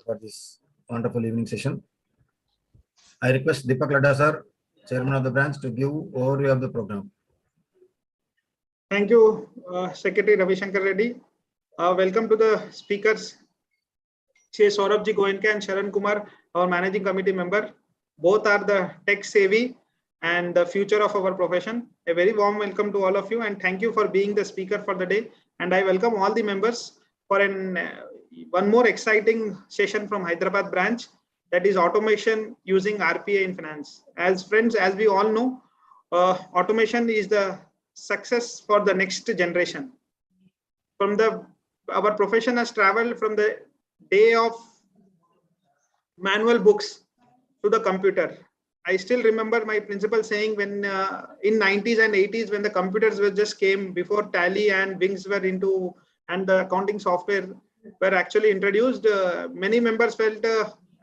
for this wonderful evening session. I request Deepak Ladda sir, Chairman of the branch, to give overview of the program. Thank you, Secretary Ravi Shankar Reddy. Welcome to the speakers, Shri Saurabh Goenka and Sharan Kumar, our Managing Committee member. Both are the tech savvy and the future of our profession. A very warm welcome to all of you, and thank you for being the speaker for the day. And I welcome all the members for one more exciting session from Hyderabad branch, that is automation using RPA in finance. As friends, as we all know, automation is the success for the next generation. Our profession has traveled from the day of manual books to the computer. I still remember my principal saying when in 90s and 80s, when the computers were just came before Tally and Wings were into, and the accounting software were actually introduced, many members felt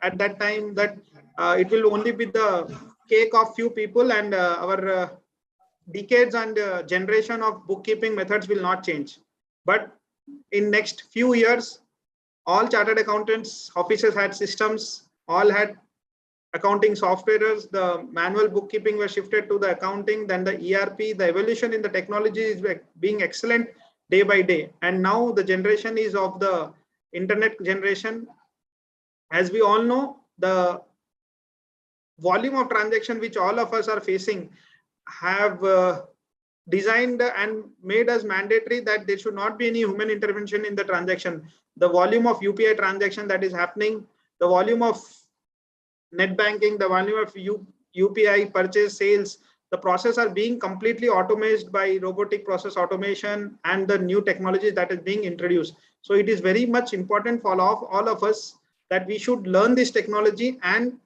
at that time that it will only be the cake of few people, and our decades and generation of bookkeeping methods will not change. But in next few years, all chartered accountants offices had systems, all had accounting softwares. The manual bookkeeping was shifted to the accounting, then the ERP. The evolution in the technology is being excellent day by day, and now the generation is of the internet generation. As we all know, the volume of transaction which all of us are facing have designed and made us mandatory that there should not be any human intervention in the transaction. The volume of UPI transaction that is happening, the volume of net banking, the volume of UPI purchase sales, the process are being completely automated by robotic process automation and the new technology that is being introduced. So it is very much important for all of us that we should learn this technology and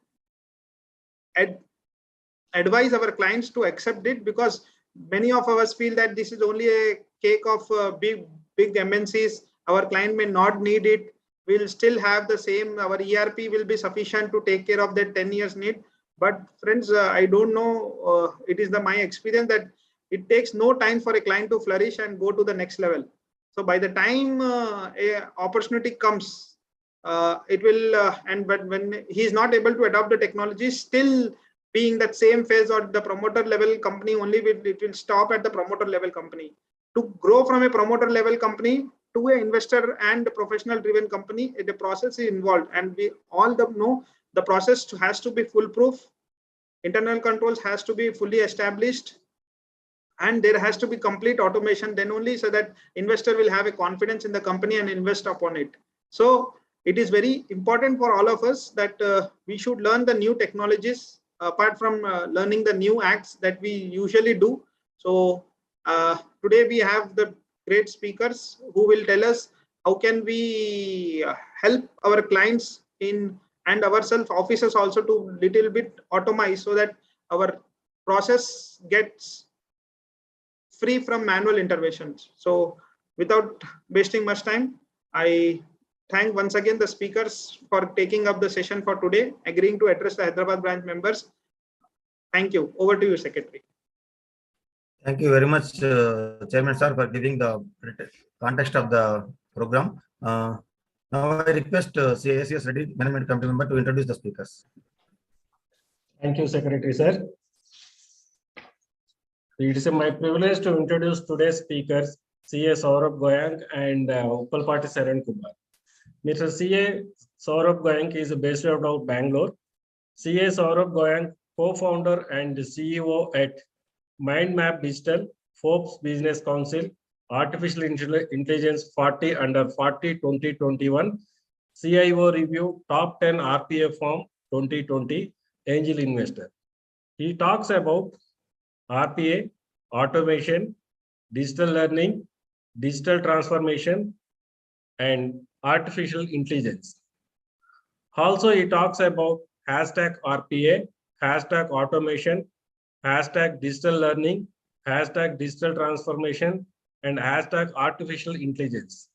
advise our clients to accept it, because many of us feel that this is only a cake of big MNCs. Our client may not need it. We'll still have the same, our ERP will be sufficient to take care of that 10 years need. But friends, I don't know, it is my experience that it takes no time for a client to flourish and go to the next level. So by the time a opportunity comes, it will, but when he is not able to adopt the technology, still being that same phase or the promoter level company only, it will stop at the promoter level company. To grow from a promoter level company to an investor and professional driven company, the process is involved, and we all know the process has to be foolproof. Internal controls has to be fully established, and there has to be complete automation. Then only so that investor will have a confidence in the company and invest upon it. So it is very important for all of us that we should learn the new technologies apart from learning the new acts that we usually do. So today we have the great speakers who will tell us how can we help our clients in and ourselves officers also to little bit automate so that our process gets free from manual interventions. So without wasting much time, I thank once again the speakers for taking up the session for today, agreeing to address the Hyderabad branch members. Thank you. Over to you, Secretary. Thank you very much, Chairman sir, for giving the context of the program. Now I request CAS Reddy, Management Committee member, to introduce the speakers. Thank you, Secretary sir. It is my privilege to introduce today's speakers, CA Saurabh Goenka and Uppalpati Sharan Kumar. Mr. CA Saurabh Goenka is based out of Bangalore. CA Saurabh Goenka, co-founder and CEO at MindMap Digital, Forbes Business Council, Artificial Intelligence 40 under 40 2021, CIO Review Top 10 RPA Firm 2020, Angel Investor. He talks about RPA, automation, digital learning, digital transformation, and artificial intelligence. Also, he talks about hashtag RPA, hashtag automation, hashtag digital learning, hashtag digital transformation, and hashtag artificial intelligence,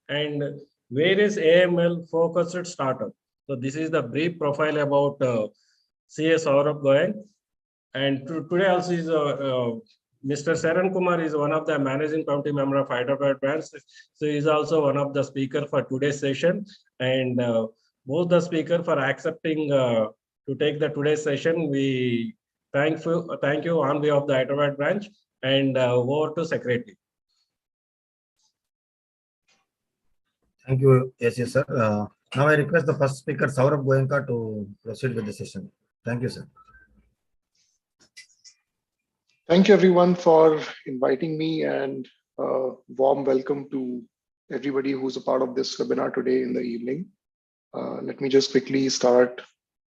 and various AML focused startup. So this is the brief profile about CA Saurabh Goenka. And today also is Mr. Sharan Kumar is one of the managing committee member of Hyderabad branch. So he is also one of the speaker for today's session. And both the speaker for accepting to take the today's session. We thank you on behalf of the Hyderabad branch, and over to Secretary. Thank you, yes, sir. Now I request the first speaker, Saurabh Goenka, to proceed with the session. Thank you, sir. Thank you, everyone, for inviting me, and warm welcome to everybody who's a part of this webinar today in the evening. Let me just quickly start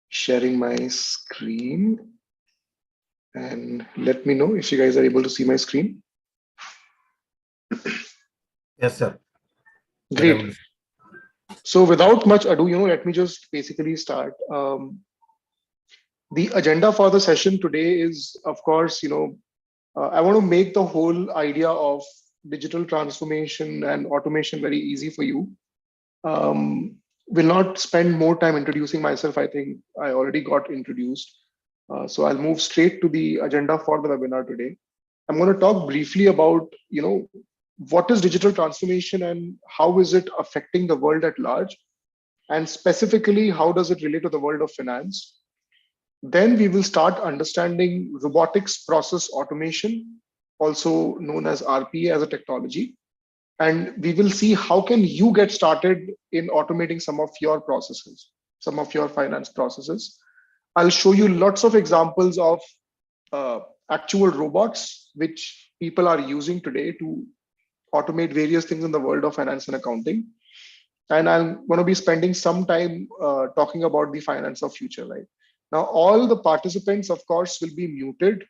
sharing my screen, and let me know if you guys are able to see my screen. Yes, sir. Great. So without much ado, let me just basically start. The agenda for the session today is, of course, I want to make the whole idea of digital transformation and automation very easy for you. Will not spend more time introducing myself. I think I already got introduced. So I'll move straight to the agenda for the webinar today. I'm going to talk briefly about, what is digital transformation and how is it affecting the world at large? And specifically, how does it relate to the world of finance? Then we will start understanding robotics process automation, also known as RPA as a technology. And we will see how can you get started in automating some of your processes, some of your finance processes. I'll show you lots of examples of actual robots, which people are using today to automate various things in the world of finance and accounting. And I'm going to be spending some time talking about the finance of future, right? Now, all the participants, of course, will be muted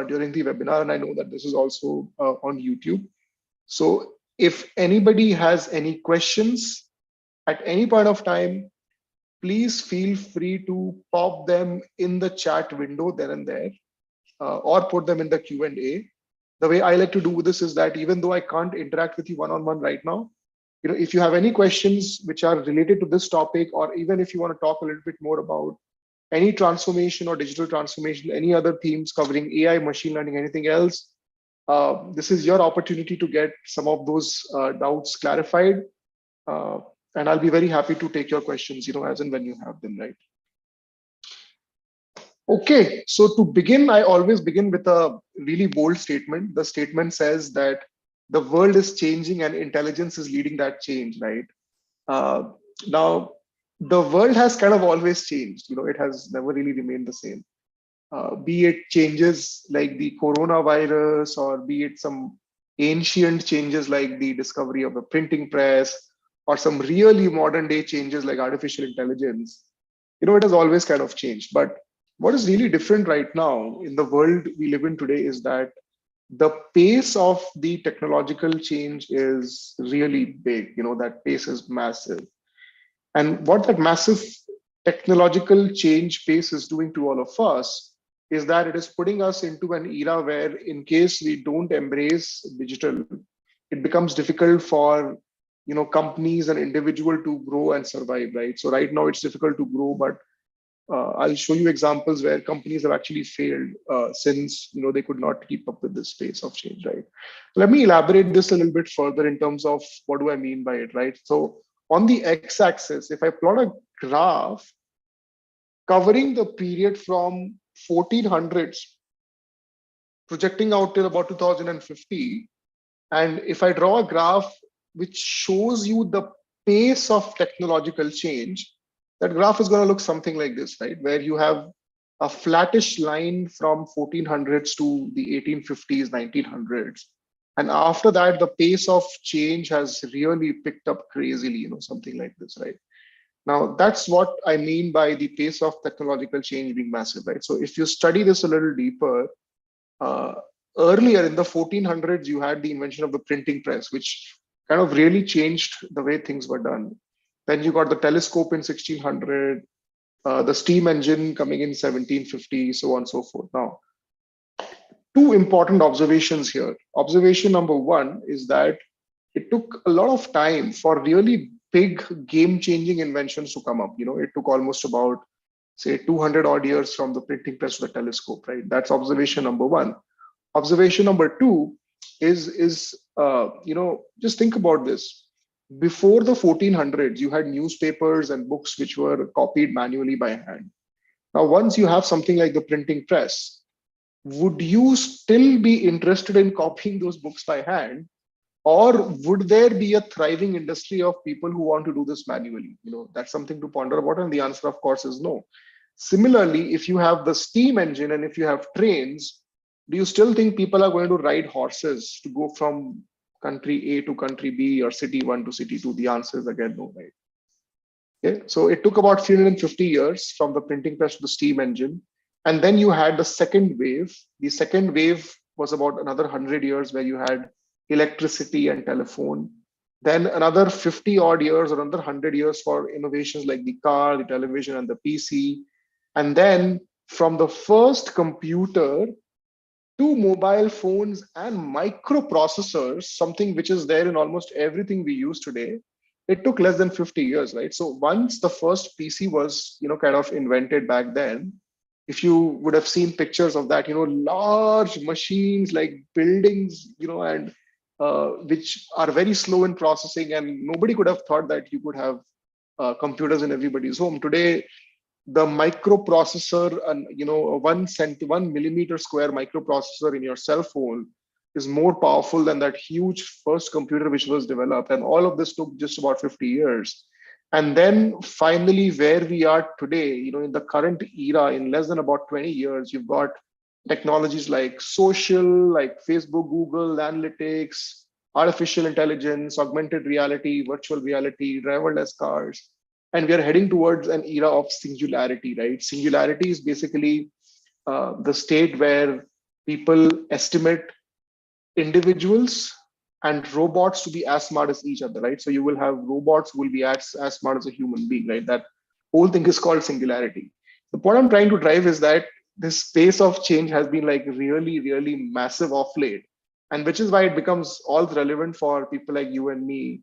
during the webinar. And I know that this is also on YouTube. So if anybody has any questions at any point of time, please feel free to pop them in the chat window then and there, or put them in the Q&A. The way I like to do this is that even though I can't interact with you one-on-one right now, if you have any questions which are related to this topic, or even if you want to talk a little bit more about any transformation or digital transformation, any other themes covering AI, machine learning, anything else, this is your opportunity to get some of those doubts clarified. And I'll be very happy to take your questions, as and when you have them, right? Okay, so to begin, I always begin with a really bold statement. The statement says that the world is changing and intelligence is leading that change, right? Now, the world has kind of always changed. It has never really remained the same. Be it changes like the coronavirus, or be it some ancient changes like the discovery of the printing press, or some really modern day changes like artificial intelligence. It has always kind of changed. But what is really different right now in the world we live in today is that the pace of the technological change is really big. That pace is massive. And what that massive technological change pace is doing to all of us is that it is putting us into an era where, in case we don't embrace digital, it becomes difficult for companies and individuals to grow and survive, right? So right now it's difficult to grow, but I'll show you examples where companies have actually failed since they could not keep up with this pace of change, right? Let me elaborate this a little bit further in terms of what do I mean by it, right? So on the x-axis, if I plot a graph covering the period from 1400s, projecting out till about 2050, and if I draw a graph which shows you the pace of technological change, that graph is going to look something like this, right? Where you have a flattish line from 1400s to the 1850s, 1900s. And after that, the pace of change has really picked up crazily, something like this, right? Now, that's what I mean by the pace of technological change being massive, right? So if you study this a little deeper, earlier in the 1400s, you had the invention of the printing press, which kind of really changed the way things were done. Then you got the telescope in 1600, the steam engine coming in 1750, so on and so forth. Now, two important observations here. Observation number one is that it took a lot of time for really big game-changing inventions to come up. It took almost about, say, 200 odd years from the printing press to the telescope, right? That's observation number one. Observation number two is just think about this. Before the 1400s, you had newspapers and books which were copied manually by hand. Now, once you have something like the printing press, would you still be interested in copying those books by hand? Or would there be a thriving industry of people who want to do this manually? That's something to ponder about. And the answer, of course, is no. Similarly, if you have the steam engine and if you have trains, do you still think people are going to ride horses to go from country A to country B or city one to city two? The answer is again no, right? Okay, so it took about 350 years from the printing press to the steam engine. And then you had the second wave. The second wave was about another 100 years where you had electricity and telephone. Then another 50 odd years or another 100 years for innovations like the car, the television, and the PC. And then from the first computer to mobile phones and microprocessors, something which is there in almost everything we use today, it took less than 50 years, right? So once the first PC was, kind of invented back then, if you would have seen pictures of that, large machines like buildings, and which are very slow in processing, and nobody could have thought that you could have computers in everybody's home. Today, the microprocessor and a 1 millimeter square microprocessor in your cell phone is more powerful than that huge first computer which was developed, and all of this took just about 50 years. And then finally where we are today, in the current era, in less than about 20 years, you've got technologies like social, like Facebook, Google Analytics, artificial intelligence, augmented reality, virtual reality, driverless cars. And we are heading towards an era of singularity, right? Singularity is basically the state where people estimate individuals and robots to be as smart as each other, right? So you will have robots who will be as smart as a human being, right? That whole thing is called singularity. The point I'm trying to drive is that this pace of change has been like really, really massive off late. And which is why it becomes all relevant for people like you and me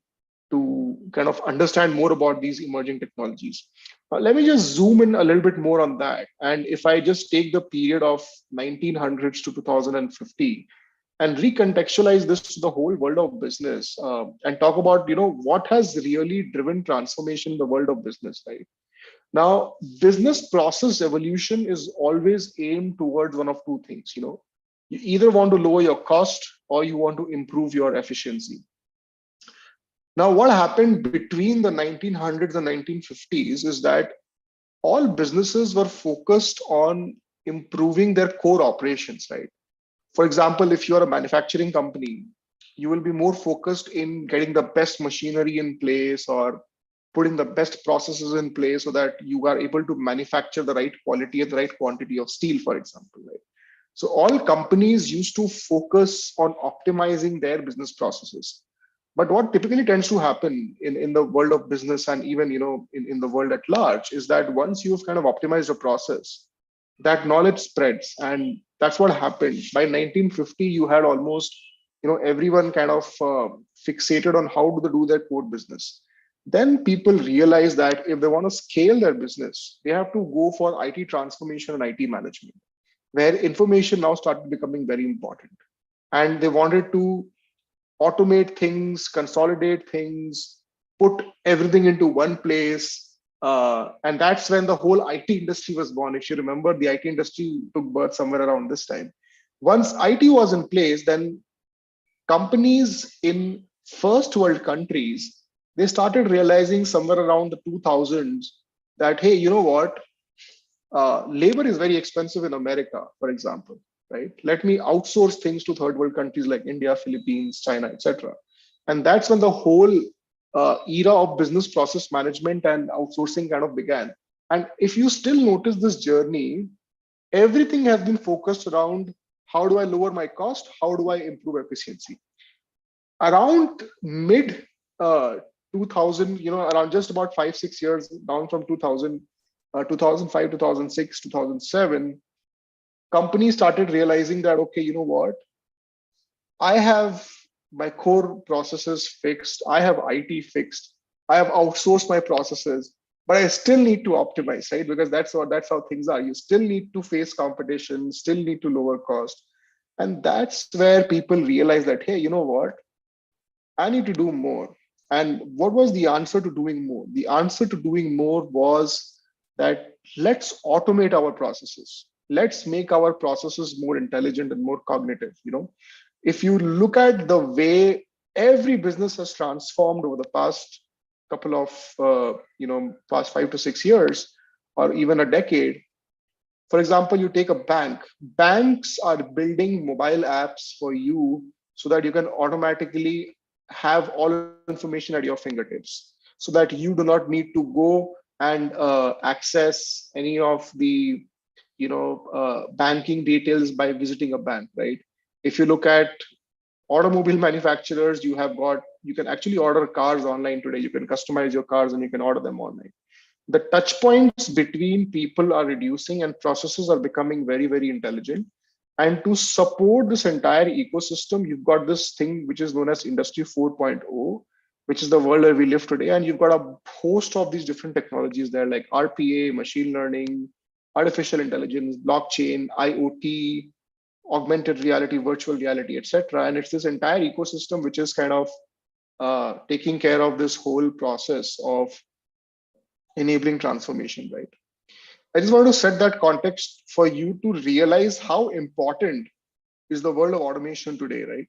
to kind of understand more about these emerging technologies. Let me just zoom in a little bit more on that. And if I just take the period of 1900s to 2050 and recontextualize this to the whole world of business, and talk about what has really driven transformation in the world of business, right? Now, business process evolution is always aimed towards one of two things. You either want to lower your cost or you want to improve your efficiency. Now, what happened between the 1900s and 1950s is that all businesses were focused on improving their core operations, right? For example, if you're a manufacturing company, you will be more focused in getting the best machinery in place or putting the best processes in place so that you are able to manufacture the right quality and the right quantity of steel, for example, right? So all companies used to focus on optimizing their business processes. But what typically tends to happen in the world of business and even in the world at large is that once you've kind of optimized a process, that knowledge spreads. And that's what happened. By 1950, you had almost everyone kind of fixated on how do they do their core business. Then people realize that if they want to scale their business, they have to go for IT transformation and IT management, where information now started becoming very important. And they wanted to automate things, consolidate things, put everything into one place. And that's when the whole IT industry was born. If you remember, the IT industry took birth somewhere around this time. Once IT was in place, then companies in first world countries, they started realizing somewhere around the 2000s that, hey, you know what? Labor is very expensive in America, for example, right? Let me outsource things to third world countries like India, Philippines, China, etc. And that's when the whole era of business process management and outsourcing kind of began. And if you still notice this journey, everything has been focused around how do I lower my cost? How do I improve efficiency? Around mid 2000, around just about 5-6 years down from 2000, 2005, 2006, 2007, companies started realizing that, okay, you know what? I have my core processes fixed. I have IT fixed. I have outsourced my processes, but I still need to optimize, right? Because that's how things are. You still need to face competition, still need to lower cost. And that's where people realize that, hey, you know what? I need to do more. And what was the answer to doing more? The answer to doing more was that let's automate our processes. Let's make our processes more intelligent and more cognitive. If you look at the way every business has transformed over the past couple of, past 5 to 6 years, or even a decade. For example, you take a bank. Banks are building mobile apps for you so that you can automatically have all information at your fingertips, so that you do not need to go and access any of the banking details by visiting a bank, right? If you look at automobile manufacturers, you can actually order cars online today. You can customize your cars and you can order them online. The touch points between people are reducing and processes are becoming very, very intelligent. And to support this entire ecosystem, you've got this thing which is known as Industry 4.0, which is the world where we live today. And you've got a host of these different technologies there, like RPA, machine learning, artificial intelligence, blockchain, IoT, augmented reality, virtual reality, etc. And it's this entire ecosystem which is kind of taking care of this whole process of enabling transformation, right? I just want to set that context for you to realize how important is the world of automation today, right?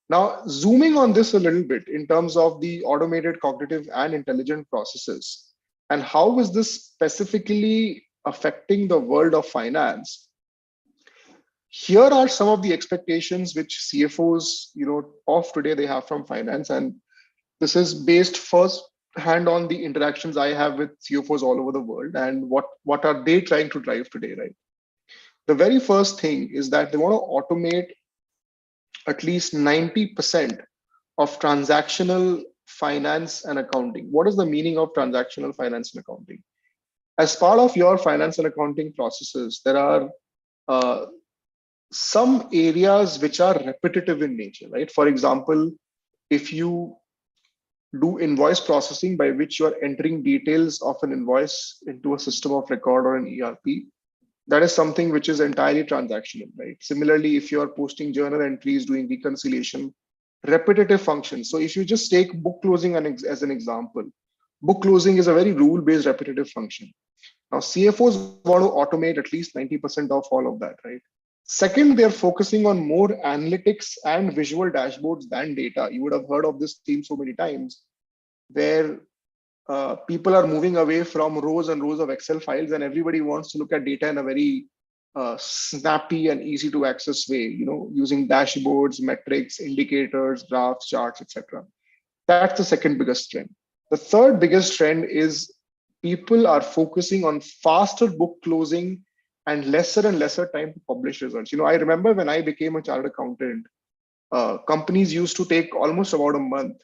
Now, zooming on this a little bit in terms of the automated cognitive and intelligent processes, and how is this specifically affecting the world of finance? Here are some of the expectations which CFOs, of today they have from finance, and this is based first hand on the interactions I have with CFOs all over the world, and what are they trying to drive today, right? The very first thing is that they want to automate at least 90% of transactional finance and accounting. What is the meaning of transactional finance and accounting? As part of your finance and accounting processes, there are some areas which are repetitive in nature, right? For example, if you do invoice processing by which you are entering details of an invoice into a system of record or an ERP, that is something which is entirely transactional, right? Similarly, if you are posting journal entries, doing reconciliation, repetitive functions. So if you just take book closing as an example, book closing is a very rule-based repetitive function. Now, CFOs want to automate at least 90% of all of that, right? Second, they're focusing on more analytics and visual dashboards than data. You would have heard of this theme so many times, where people are moving away from rows and rows of Excel files, and everybody wants to look at data in a very snappy and easy to access way, using dashboards, metrics, indicators, graphs, charts, etc. That's the second biggest trend. The third biggest trend is people are focusing on faster book closing and lesser time to publish results. I remember when I became a chartered accountant, companies used to take almost about a month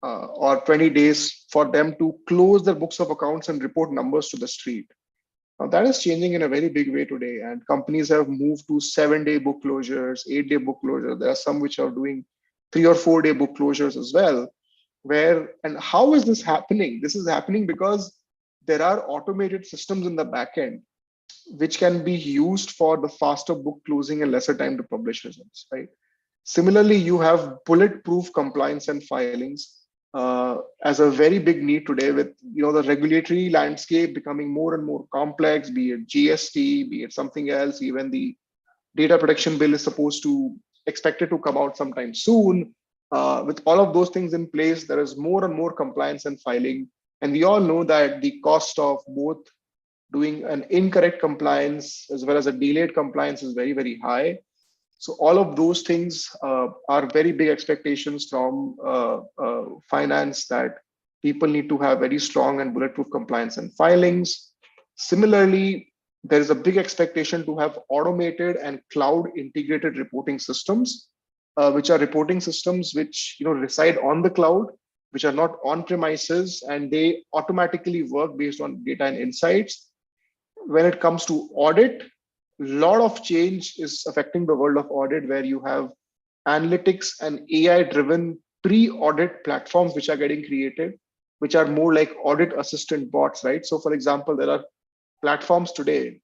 or 20 days for them to close their books of accounts and report numbers to the street. Now that is changing in a very big way today, and companies have moved to 7-day book closures, 8-day book closures. There are some which are doing 3 or 4-day book closures as well. And how is this happening? This is happening because there are automated systems in the back end which can be used for the faster book closing and lesser time to publish results, right? Similarly, you have bulletproof compliance and filings as a very big need today, with the regulatory landscape becoming more and more complex, be it GST, be it something else. Even the data protection bill is expected to come out sometime soon. With all of those things in place, there is more and more compliance and filing. And we all know that the cost of both doing an incorrect compliance as well as a delayed compliance is very, very high. So all of those things are very big expectations from finance, that people need to have very strong and bulletproof compliance and filings. Similarly, there is a big expectation to have automated and cloud integrated reporting systems, which are reporting systems which reside on the cloud, which are not on premises, and they automatically work based on data and insights. When it comes to audit, a lot of change is affecting the world of audit, where you have analytics and AI driven pre-audit platforms which are getting created, which are more like audit assistant bots, right? So for example, there are platforms today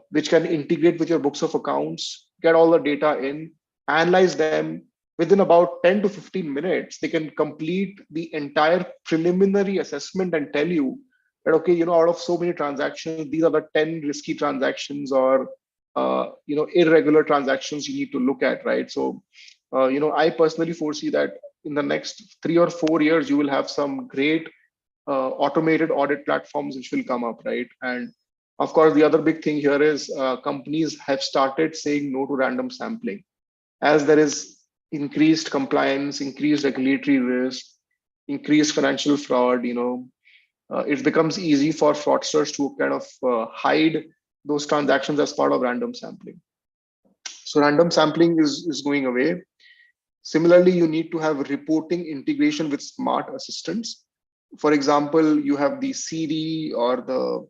which can integrate with your books of accounts, get all the data in, analyze them, within about 10 to 15 minutes, they can complete the entire preliminary assessment and tell you that, okay, out of so many transactions, these are the 10 risky transactions or, irregular transactions you need to look at, right? So, I personally foresee that in the next 3 or 4 years, you will have some great automated audit platforms which will come up, right? And of course, the other big thing here is companies have started saying no to random sampling. As there is increased compliance, increased regulatory risk, increased financial fraud, it becomes easy for fraudsters to kind of hide those transactions as part of random sampling. So random sampling is going away. Similarly, you need to have reporting integration with smart assistants. For example, you have the Siri or the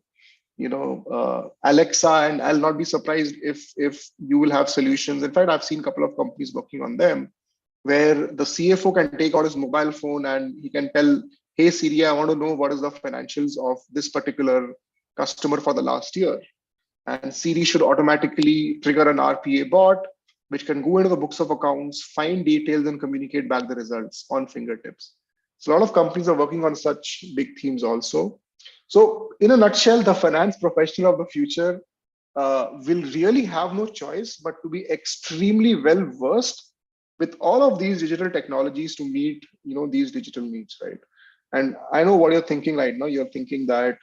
Alexa, and I'll not be surprised if you will have solutions. In fact, I've seen a couple of companies working on them where the CFO can take out his mobile phone and he can tell, hey Siri, I want to know what is the financials of this particular customer for the last year. And Siri should automatically trigger an RPA bot, which can go into the books of accounts, find details, and communicate back the results on fingertips. So a lot of companies are working on such big themes also. So in a nutshell, the finance professional of the future will really have no choice but to be extremely well versed with all of these digital technologies to meet these digital needs, right? And I know what you're thinking right now. You're thinking that,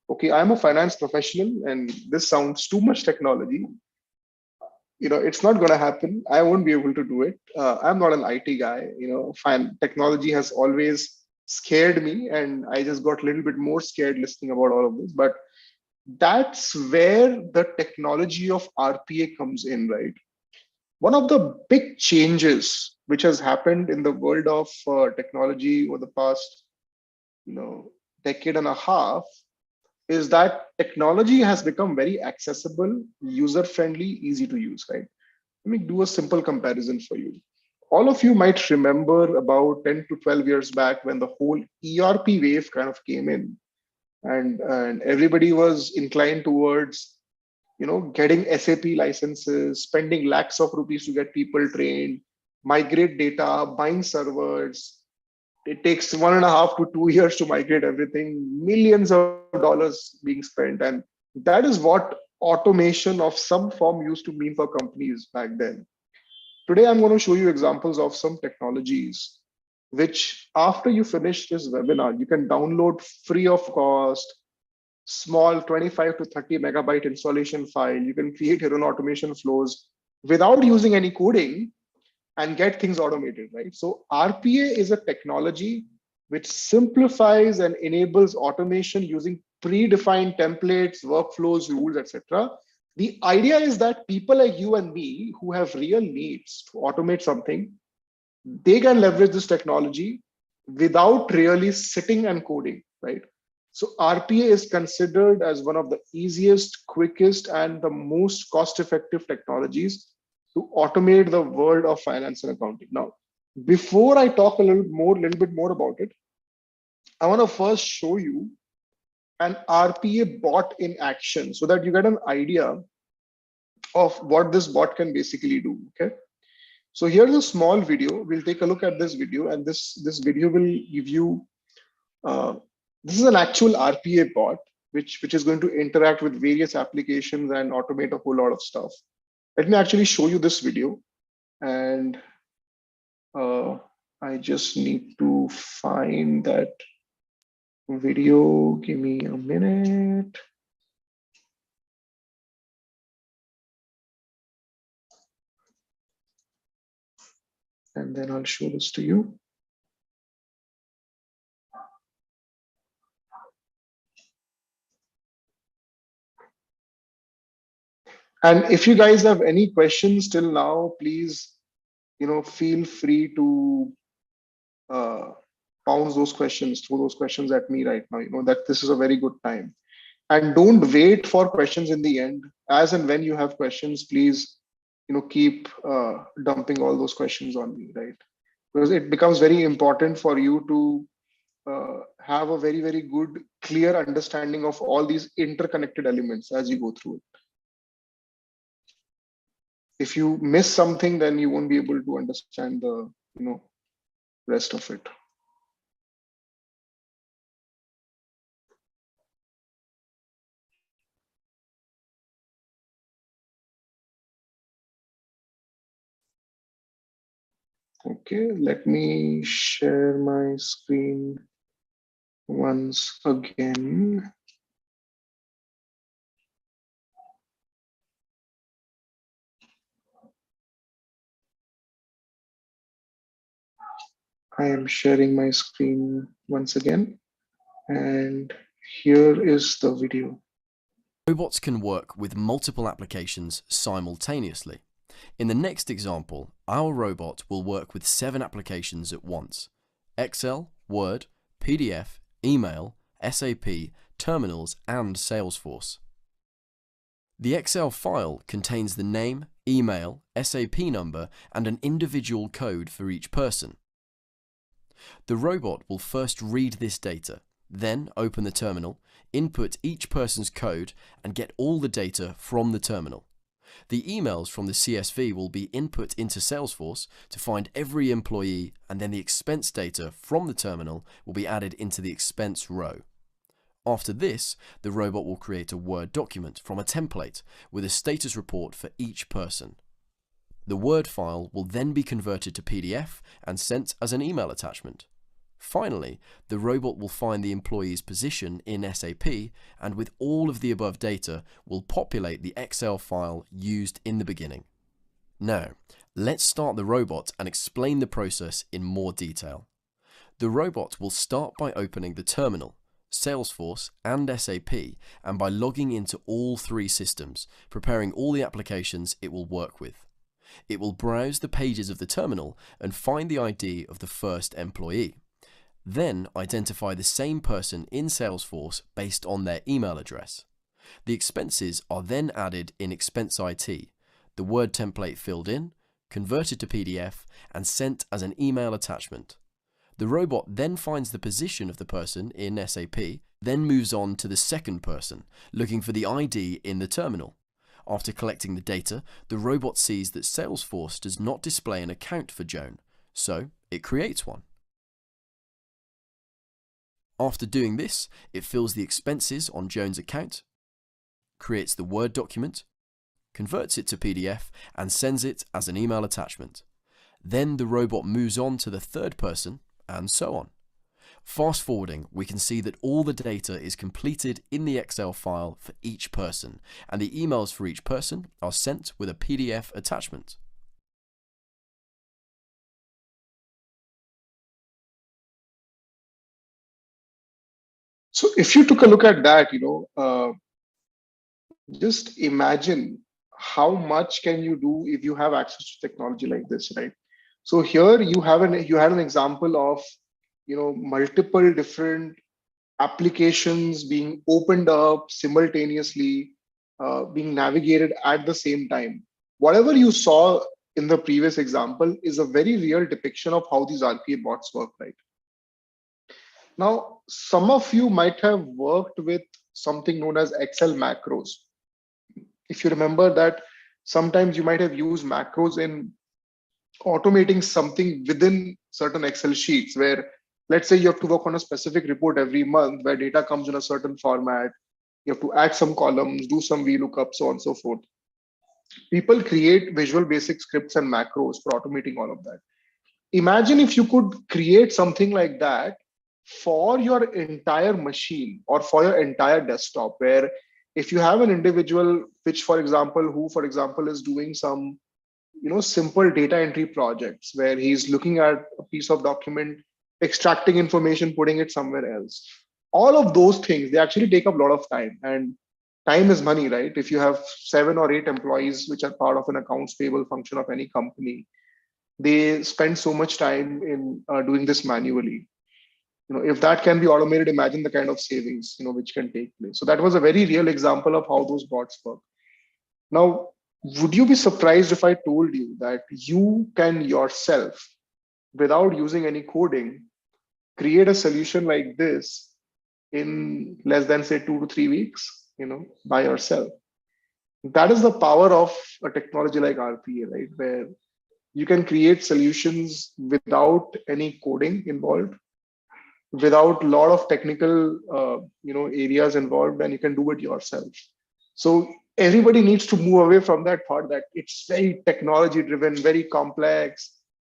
okay, I'm a finance professional and this sounds too much technology. It's not going to happen. I won't be able to do it. I'm not an IT guy. Technology has always scared me, and I just got a little bit more scared listening about all of this. But that's where the technology of RPA comes in, right? One of the big changes which has happened in the world of technology over the past, decade and a half is that technology has become very accessible, user-friendly, easy to use, right? Let me do a simple comparison for you. All of you might remember about 10 to 12 years back when the whole ERP wave kind of came in, and everybody was inclined towards, getting SAP licenses, spending lakhs of rupees to get people trained, migrate data, buying servers. It takes 1.5 to 2 years to migrate everything, millions of dollars being spent. And that is what automation of some form used to mean for companies back then. Today, I'm going to show you examples of some technologies, which after you finish this webinar, you can download free of cost, small 25 to 30 megabyte installation file. You can create your own automation flows without using any coding and get things automated, right? So RPA is a technology which simplifies and enables automation using predefined templates, workflows, rules, etc. The idea is that people like you and me who have real needs to automate something, they can leverage this technology without really sitting and coding, right? So RPA is considered as one of the easiest, quickest, and the most cost-effective technologies to automate the world of finance and accounting. Now, before I talk a little bit more about it, I want to first show you an RPA bot in action so that you get an idea of what this bot can basically do. Okay. So here's a small video. We'll take a look at this video, and this video will give you. This is an actual RPA bot, which is going to interact with various applications and automate a whole lot of stuff. Let me actually show you this video, and I just need to find that video. Give me a minute. And then I'll show this to you. And if you guys have any questions till now, please, feel free to bounce those questions, throw those questions at me right now. That this is a very good time. And don't wait for questions in the end. As and when you have questions, please, keep dumping all those questions on me, right? Because it becomes very important for you to have a very, very good, clear understanding of all these interconnected elements as you go through it. if you miss something, then you won't be able to understand the rest of it. Okay, let me share my screen once again. I am sharing my screen once again, and here is the video. Robots can work with multiple applications simultaneously. In the next example, our robot will work with 7 applications at once: Excel, Word, PDF, email, SAP, terminals, and Salesforce. The Excel file contains the name, email, SAP number, and an individual code for each person. The robot will first read this data, then open the terminal, input each person's code, and get all the data from the terminal. The emails from the CSV will be input into Salesforce to find every employee, and then the expense data from the terminal will be added into the expense row. After this, the robot will create a Word document from a template with a status report for each person. The Word file will then be converted to PDF and sent as an email attachment. Finally, the robot will find the employee's position in SAP, and with all of the above data will populate the Excel file used in the beginning. Now, let's start the robot and explain the process in more detail. The robot will start by opening the terminal, Salesforce, and SAP, and by logging into all 3 systems, preparing all the applications it will work with. It will browse the pages of the terminal and find the ID of the first employee. Then identify the same person in Salesforce based on their email address. The expenses are then added in Expense IT, the Word template filled in, converted to PDF, and sent as an email attachment. The robot then finds the position of the person in SAP, then moves on to the second person, looking for the ID in the terminal. After collecting the data, the robot sees that Salesforce does not display an account for Joan, so it creates one. After doing this, it fills the expenses on Joan's account, creates the Word document, converts it to PDF, and sends it as an email attachment. Then the robot moves on to the third person, and so on. Fast forwarding, we can see that all the data is completed in the Excel file for each person, and the emails for each person are sent with a PDF attachment. So if you took a look at that, just imagine how much can you do if you have access to technology like this, right? So here you had an example of multiple different applications being opened up simultaneously, being navigated at the same time. Whatever you saw in the previous example is a very real depiction of how these RPA bots work, right? Now, some of you might have worked with something known as Excel macros. If you remember that, sometimes you might have used macros in automating something within certain Excel sheets where, let's say, you have to work on a specific report every month where data comes in a certain format. You have to add some columns, do some VLOOKUP, so on and so forth. People create Visual Basic scripts and macros for automating all of that. Imagine if you could create something like that for your entire machine or for your entire desktop, where if you have an individual for example is doing some simple data entry projects where he's looking at a piece of document, extracting information, putting it somewhere else. All of those things, they actually take up a lot of time, and time is money, right? If you have 7 or 8 employees which are part of an accounts payable function of any company, they spend so much time in doing this manually. If that can be automated, imagine the kind of savings which can take place. So that was a very real example of how those bots work. Now, would you be surprised if I told you that you can yourself, without using any coding, create a solution like this in less than, say, 2 to 3 weeks, by yourself? That is the power of a technology like RPA, right? Where you can create solutions without any coding involved, without a lot of technical areas involved, and you can do it yourself. So everybody needs to move away from that thought that it's very technology driven, very complex.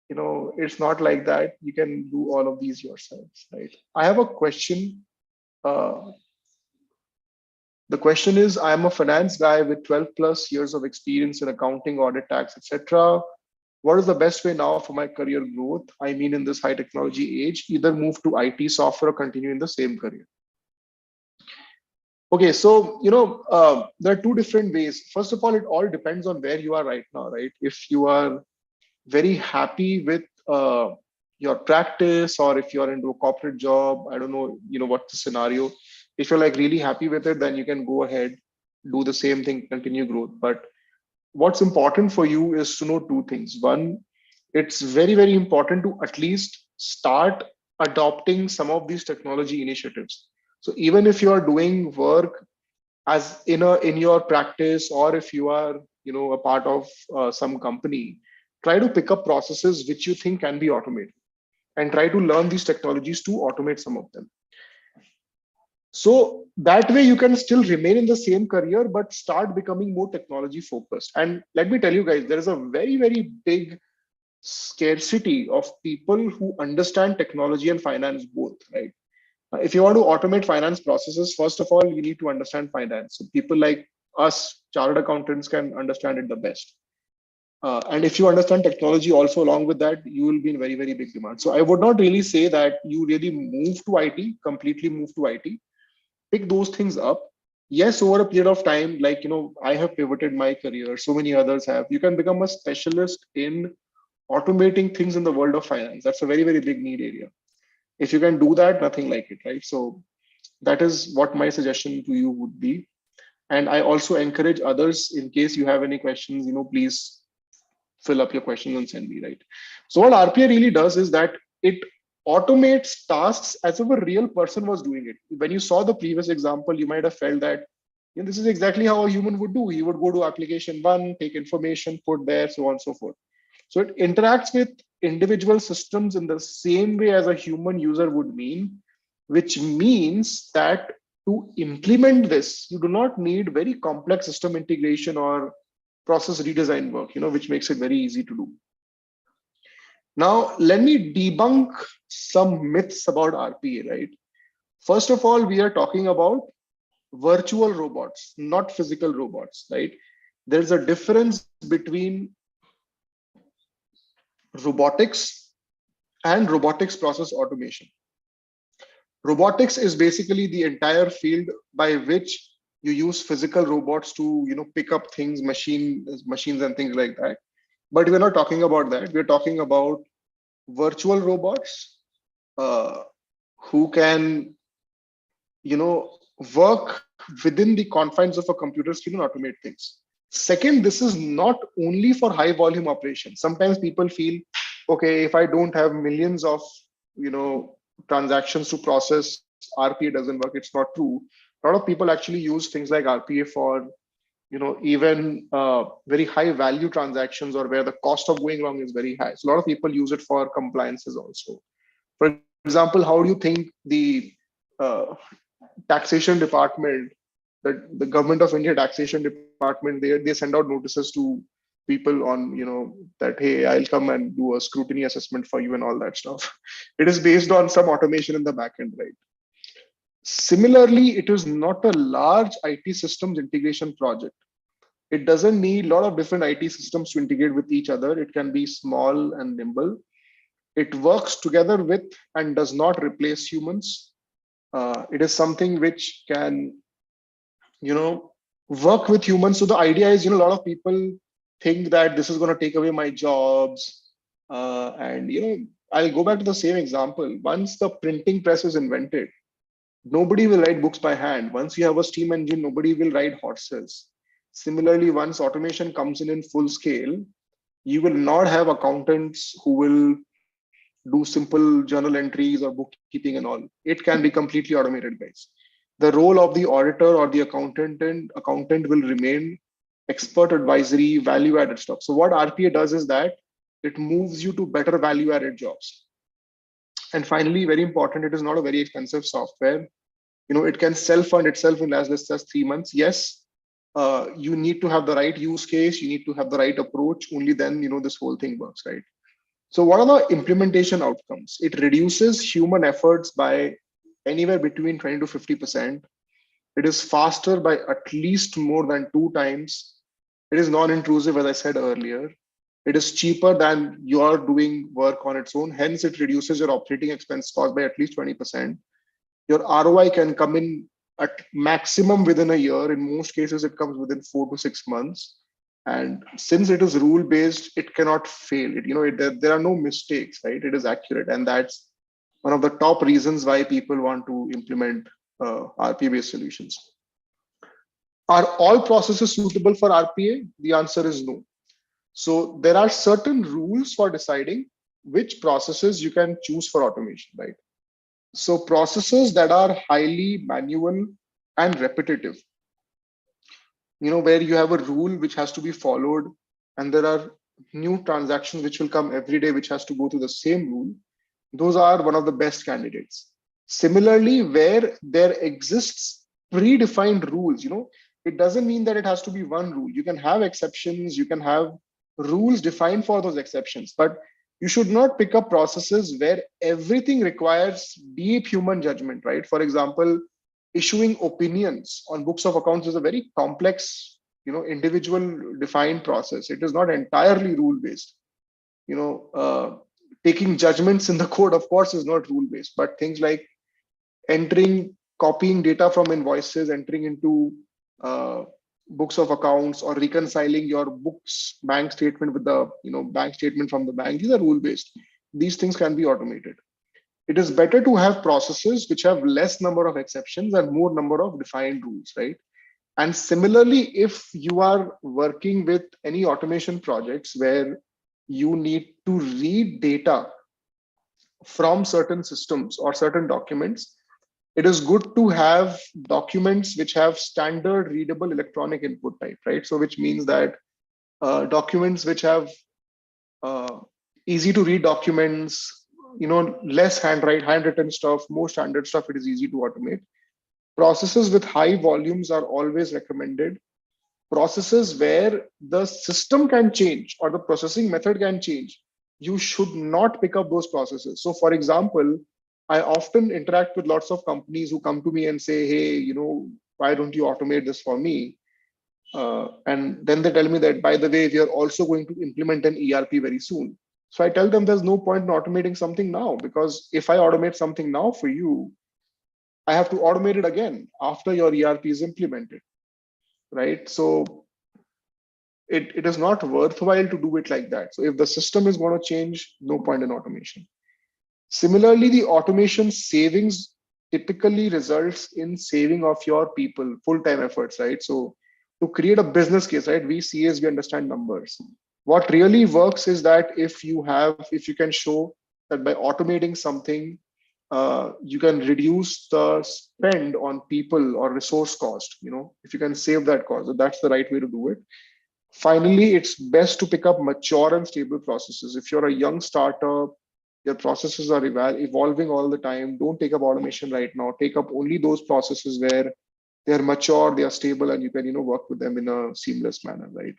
It's not like that. You can do all of these yourselves, right? I have a question. The question is, I am a finance guy with 12 plus years of experience in accounting, audit, tax, etc. What is the best way now for my career growth? I mean, in this high technology age, either move to IT software or continue in the same career. Okay, so there are two different ways. First of all, it all depends on where you are right now, right? If you are very happy with your practice, or if you are into a corporate job, I don't know, what's the scenario. If you're like really happy with it, then you can go ahead, do the same thing, continue growth. But what's important for you is to know two things. One, it's very, very important to at least start adopting some of these technology initiatives. So even if you are doing work as in your practice, or if you are a part of some company, try to pick up processes which you think can be automated, and try to learn these technologies to automate some of them. So that way you can still remain in the same career, but start becoming more technology focused. And let me tell you guys, there is a very, very big scarcity of people who understand technology and finance both, right? If you want to automate finance processes, first of all, you need to understand finance. So people like us, chartered accountants, can understand it the best. And if you understand technology also along with that, you will be in very, very big demand. So I would not really say that you really move to IT, completely move to IT. Pick those things up. Yes, over a period of time, like, I have pivoted my career, so many others have. You can become a specialist in automating things in the world of finance. That's a very, very big need area. If you can do that, nothing like it, right? So that is what my suggestion to you would be. And I also encourage others, in case you have any questions, please fill up your questions and send me, right? So what RPA really does is that it automates tasks as if a real person was doing it. When you saw the previous example, you might have felt that this is exactly how a human would do. He would go to application one, take information, put there, so on and so forth. So it interacts with individual systems in the same way as a human user would mean, which means that to implement this, you do not need very complex system integration or process redesign work, which makes it very easy to do. Now, let me debunk some myths about RPA, right? First of all, we are talking about virtual robots, not physical robots, right? There's a difference between robotics and robotics process automation. Robotics is basically the entire field by which you use physical robots to pick up things, machines and things like that. But we're not talking about that. We're talking about virtual robots who can work within the confines of a computer screen and automate things. Second, this is not only for high volume operations. Sometimes people feel, okay, if I don't have millions of transactions to process, RPA doesn't work. It's not true. A lot of people actually use things like RPA for even very high value transactions, or where the cost of going wrong is very high. So a lot of people use it for compliances also. For example, how do you think the taxation department, the government of India taxation department, they send out notices to people on that, hey, I'll come and do a scrutiny assessment for you and all that stuff. It is based on some automation in the backend, right? Similarly, it is not a large IT systems integration project. It doesn't need a lot of different IT systems to integrate with each other. It can be small and nimble. It works together with and does not replace humans. It is something which can, work with humans. So the idea is, a lot of people think that this is going to take away my jobs. And I'll go back to the same example. Once the printing press is invented, nobody will write books by hand. Once you have a steam engine, nobody will ride horses. Similarly, once automation comes in full scale, you will not have accountants who will do simple journal entries or bookkeeping and all. It can be completely automated, guys. The role of the auditor or the accountant will remain expert advisory, value-added stuff. So what RPA does is that it moves you to better value-added jobs. And finally, very important, it is not a very expensive software. It can self-fund itself in as less as 3 months. Yes, you need to have the right use case, you need to have the right approach. Only then, this whole thing works, right? So what are the implementation outcomes? It reduces human efforts by anywhere between 20 to 50%. It is faster by at least more than 2 times. It is non-intrusive, as I said earlier. It is cheaper than you are doing work on its own. Hence, it reduces your operating expense cost by at least 20%. Your ROI can come in at maximum within a year. In most cases, it comes within 4 to 6 months. And since it is rule-based, it cannot fail. There are no mistakes, right? It is accurate. And that's one of the top reasons why people want to implement RPA-based solutions. Are all processes suitable for RPA? The answer is no. So there are certain rules for deciding which processes you can choose for automation, right? So processes that are highly manual and repetitive, where you have a rule which has to be followed, and there are new transactions which will come every day, which has to go through the same rule. Those are one of the best candidates. Similarly, where there exists predefined rules, it doesn't mean that it has to be one rule. You can have exceptions, you can have rules defined for those exceptions, but you should not pick up processes where everything requires deep human judgment, right? For example, issuing opinions on books of accounts is a very complex, individual defined process. It is not entirely rule based. Taking judgments in the code, of course, is not rule based, but things like copying data from invoices, entering into books of accounts, or reconciling your books bank statement with the bank statement from the bank, these are rule based. These things can be automated. It is better to have processes which have less number of exceptions and more number of defined rules, right? And similarly, if you are working with any automation projects where you need to read data from certain systems or certain documents, it is good to have documents which have standard readable electronic input type, right? So which means that documents which have easy to read documents, less handwritten stuff, more standard stuff, it is easy to automate. Processes with high volumes are always recommended. Processes where the system can change or the processing method can change, you should not pick up those processes. So for example, I often interact with lots of companies who come to me and say, hey, why don't you automate this for me? And then they tell me that, by the way, we are also going to implement an ERP very soon. So I tell them there's no point in automating something now, because if I automate something now for you, I have to automate it again after your ERP is implemented, right? So it is not worthwhile to do it like that. So if the system is going to change, no point in automation. Similarly, the automation savings typically results in saving of your people, full-time efforts, right? So to create a business case, right? We CAs, we understand numbers. What really works is that if you can show that by automating something, you can reduce the spend on people or resource cost, if you can save that cost, that's the right way to do it. Finally, it's best to pick up mature and stable processes. If you're a young startup, your processes are evolving all the time, don't take up automation right now. Take up only those processes where they're mature, they are stable, and you can work with them in a seamless manner, right?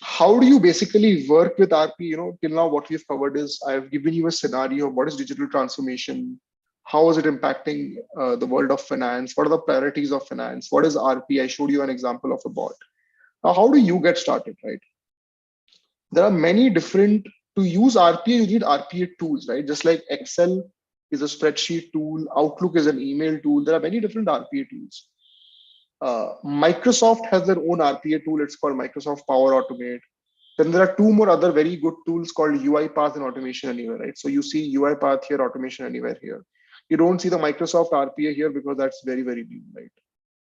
How do you basically work with RP? Till now, what we've covered is I've given you a scenario of what is digital transformation, how is it impacting the world of finance, what are the priorities of finance, what is RP? I showed you an example of a bot. Now, how do you get started, right? There are many different, to use RPA, you need RPA tools, right? Just like Excel is a spreadsheet tool, Outlook is an email tool. There are many different RPA tools. Microsoft has their own RPA tool. It's called Microsoft Power Automate. Then there are two more other very good tools called UiPath and Automation Anywhere, right? So you see UiPath here, Automation Anywhere here. You don't see the Microsoft RPA here because that's very, very new, right?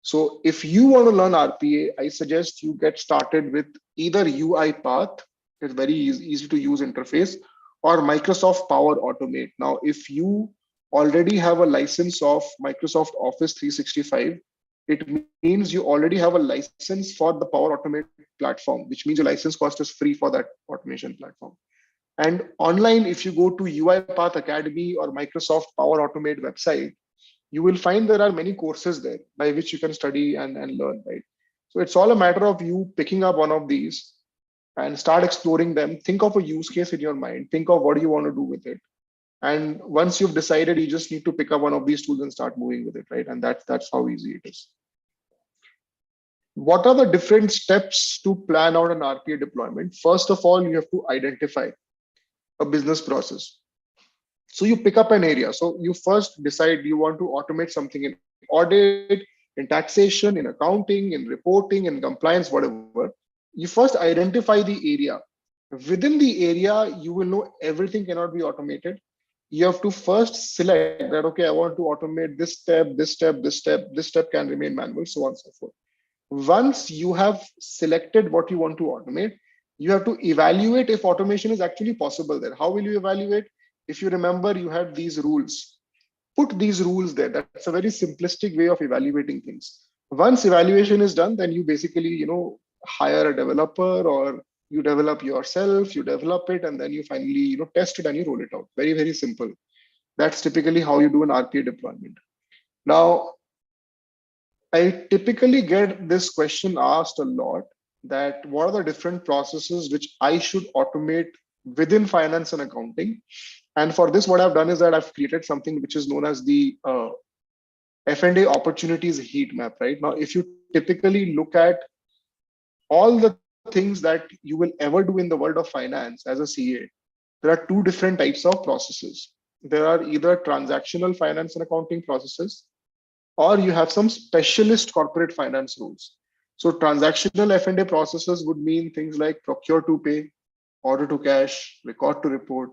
So if you want to learn RPA, I suggest you get started with either UiPath, it's very easy to use interface, or Microsoft Power Automate. Now, if you already have a license of Microsoft Office 365, it means you already have a license for the Power Automate platform, which means your license cost is free for that automation platform. And online, if you go to UiPath Academy or Microsoft Power Automate website, you will find there are many courses there by which you can study and learn, right? So it's all a matter of you picking up one of these and start exploring them. Think of a use case in your mind. Think of what do you want to do with it. And once you've decided, you just need to pick up one of these tools and start moving with it, right? And that's how easy it is. What are the different steps to plan out an RPA deployment? First of all, you have to identify a business process. So you pick up an area. So you first decide you want to automate something in audit, in taxation, in accounting, in reporting, in compliance, whatever. You first identify the area. Within the area, you will know everything cannot be automated. You have to first select that, okay, I want to automate this step, this step, this step, this step can remain manual, so on and so forth. Once you have selected what you want to automate, you have to evaluate if automation is actually possible there. How will you evaluate? If you remember, you had these rules. Put these rules there. That's a very simplistic way of evaluating things. Once evaluation is done, then you basically, hire a developer or you develop yourself, you develop it, and then you finally, test it and you roll it out. Very, very simple. That's typically how you do an RPA deployment. Now, I typically get this question asked a lot, that what are the different processes which I should automate within finance and accounting? And for this, what I've done is that I've created something which is known as the F&A opportunities heat map, right? Now, if you typically look at all the things that you will ever do in the world of finance as a CA, there are two different types of processes. There are either transactional finance and accounting processes, or you have some specialist corporate finance rules. So transactional F&A processes would mean things like procure to pay, order to cash, record to report,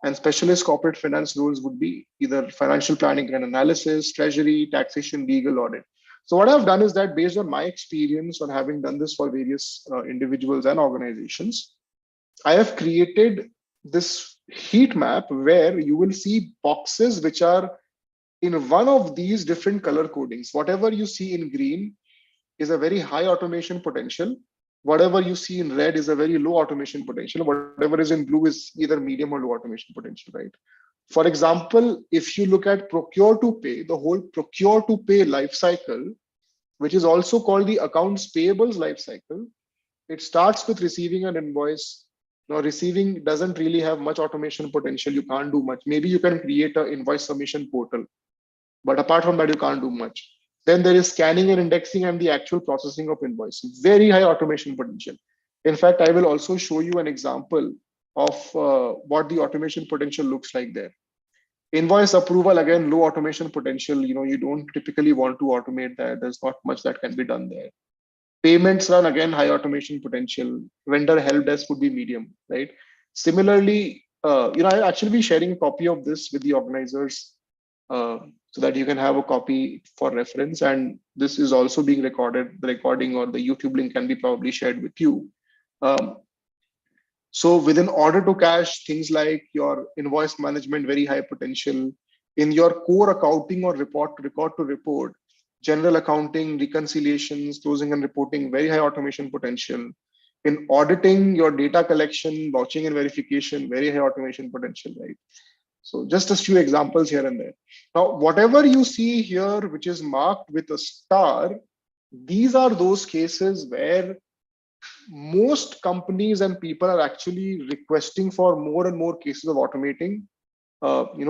and specialist corporate finance rules would be either financial planning and analysis, treasury, taxation, legal, audit. So what I've done is that based on my experience on having done this for various individuals and organizations, I have created this heat map where you will see boxes which are in one of these different color codings. Whatever you see in green is a very high automation potential. Whatever you see in red is a very low automation potential. Whatever is in blue is either medium or low automation potential, right? For example, if you look at procure to pay, the whole procure to pay life cycle, which is also called the accounts payables life cycle, it starts with receiving an invoice. Now, receiving doesn't really have much automation potential. You can't do much. Maybe you can create an invoice submission portal, but apart from that, you can't do much. Then there is scanning and indexing and the actual processing of invoice. Very high automation potential. In fact, I will also show you an example of what the automation potential looks like there. Invoice approval, again, low automation potential. You don't typically want to automate that. There's not much that can be done there. Payments run, again, high automation potential. Vendor help desk would be medium, right? Similarly, I'll actually be sharing a copy of this with the organizers so that you can have a copy for reference. And this is also being recorded. The recording or the YouTube link can be probably shared with you. So within order to cash, things like your invoice management, very high potential. In your core accounting or record to report, general accounting, reconciliations, closing and reporting, very high automation potential. In auditing, your data collection, vouching and verification, very high automation potential, right? So just a few examples here and there. Now, whatever you see here, which is marked with a star, these are those cases where most companies and people are actually requesting for more and more cases of automating,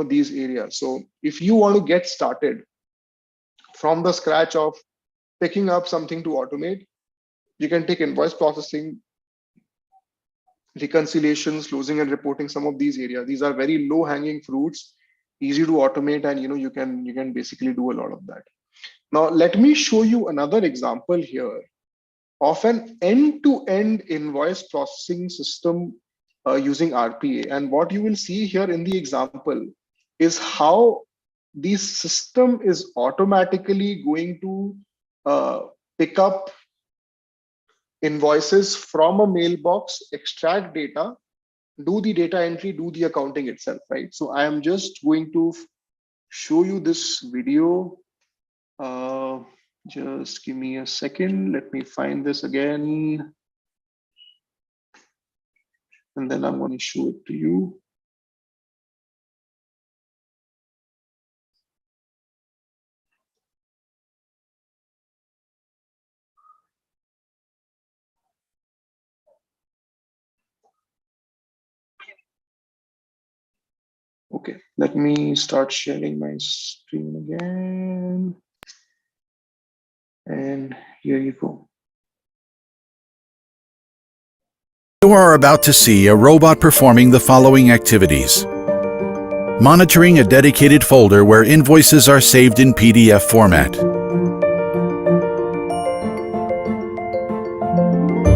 these areas. So if you want to get started from the scratch of picking up something to automate, you can take invoice processing, reconciliations, closing and reporting, some of these areas. These are very low hanging fruits, easy to automate, and you can basically do a lot of that. Now let me show you another example here of an end-to-end invoice processing system using RPA. And what you will see here in the example is how the system is automatically going to pick up invoices from a mailbox, extract data, do the data entry, do the accounting itself, right? So I am just going to show you this video. Just give me a second. Let me find this again. And then I'm going to show it to you. Okay, let me start sharing my screen again. And here you go. You are about to see a robot performing the following activities. Monitoring a dedicated folder where invoices are saved in PDF format.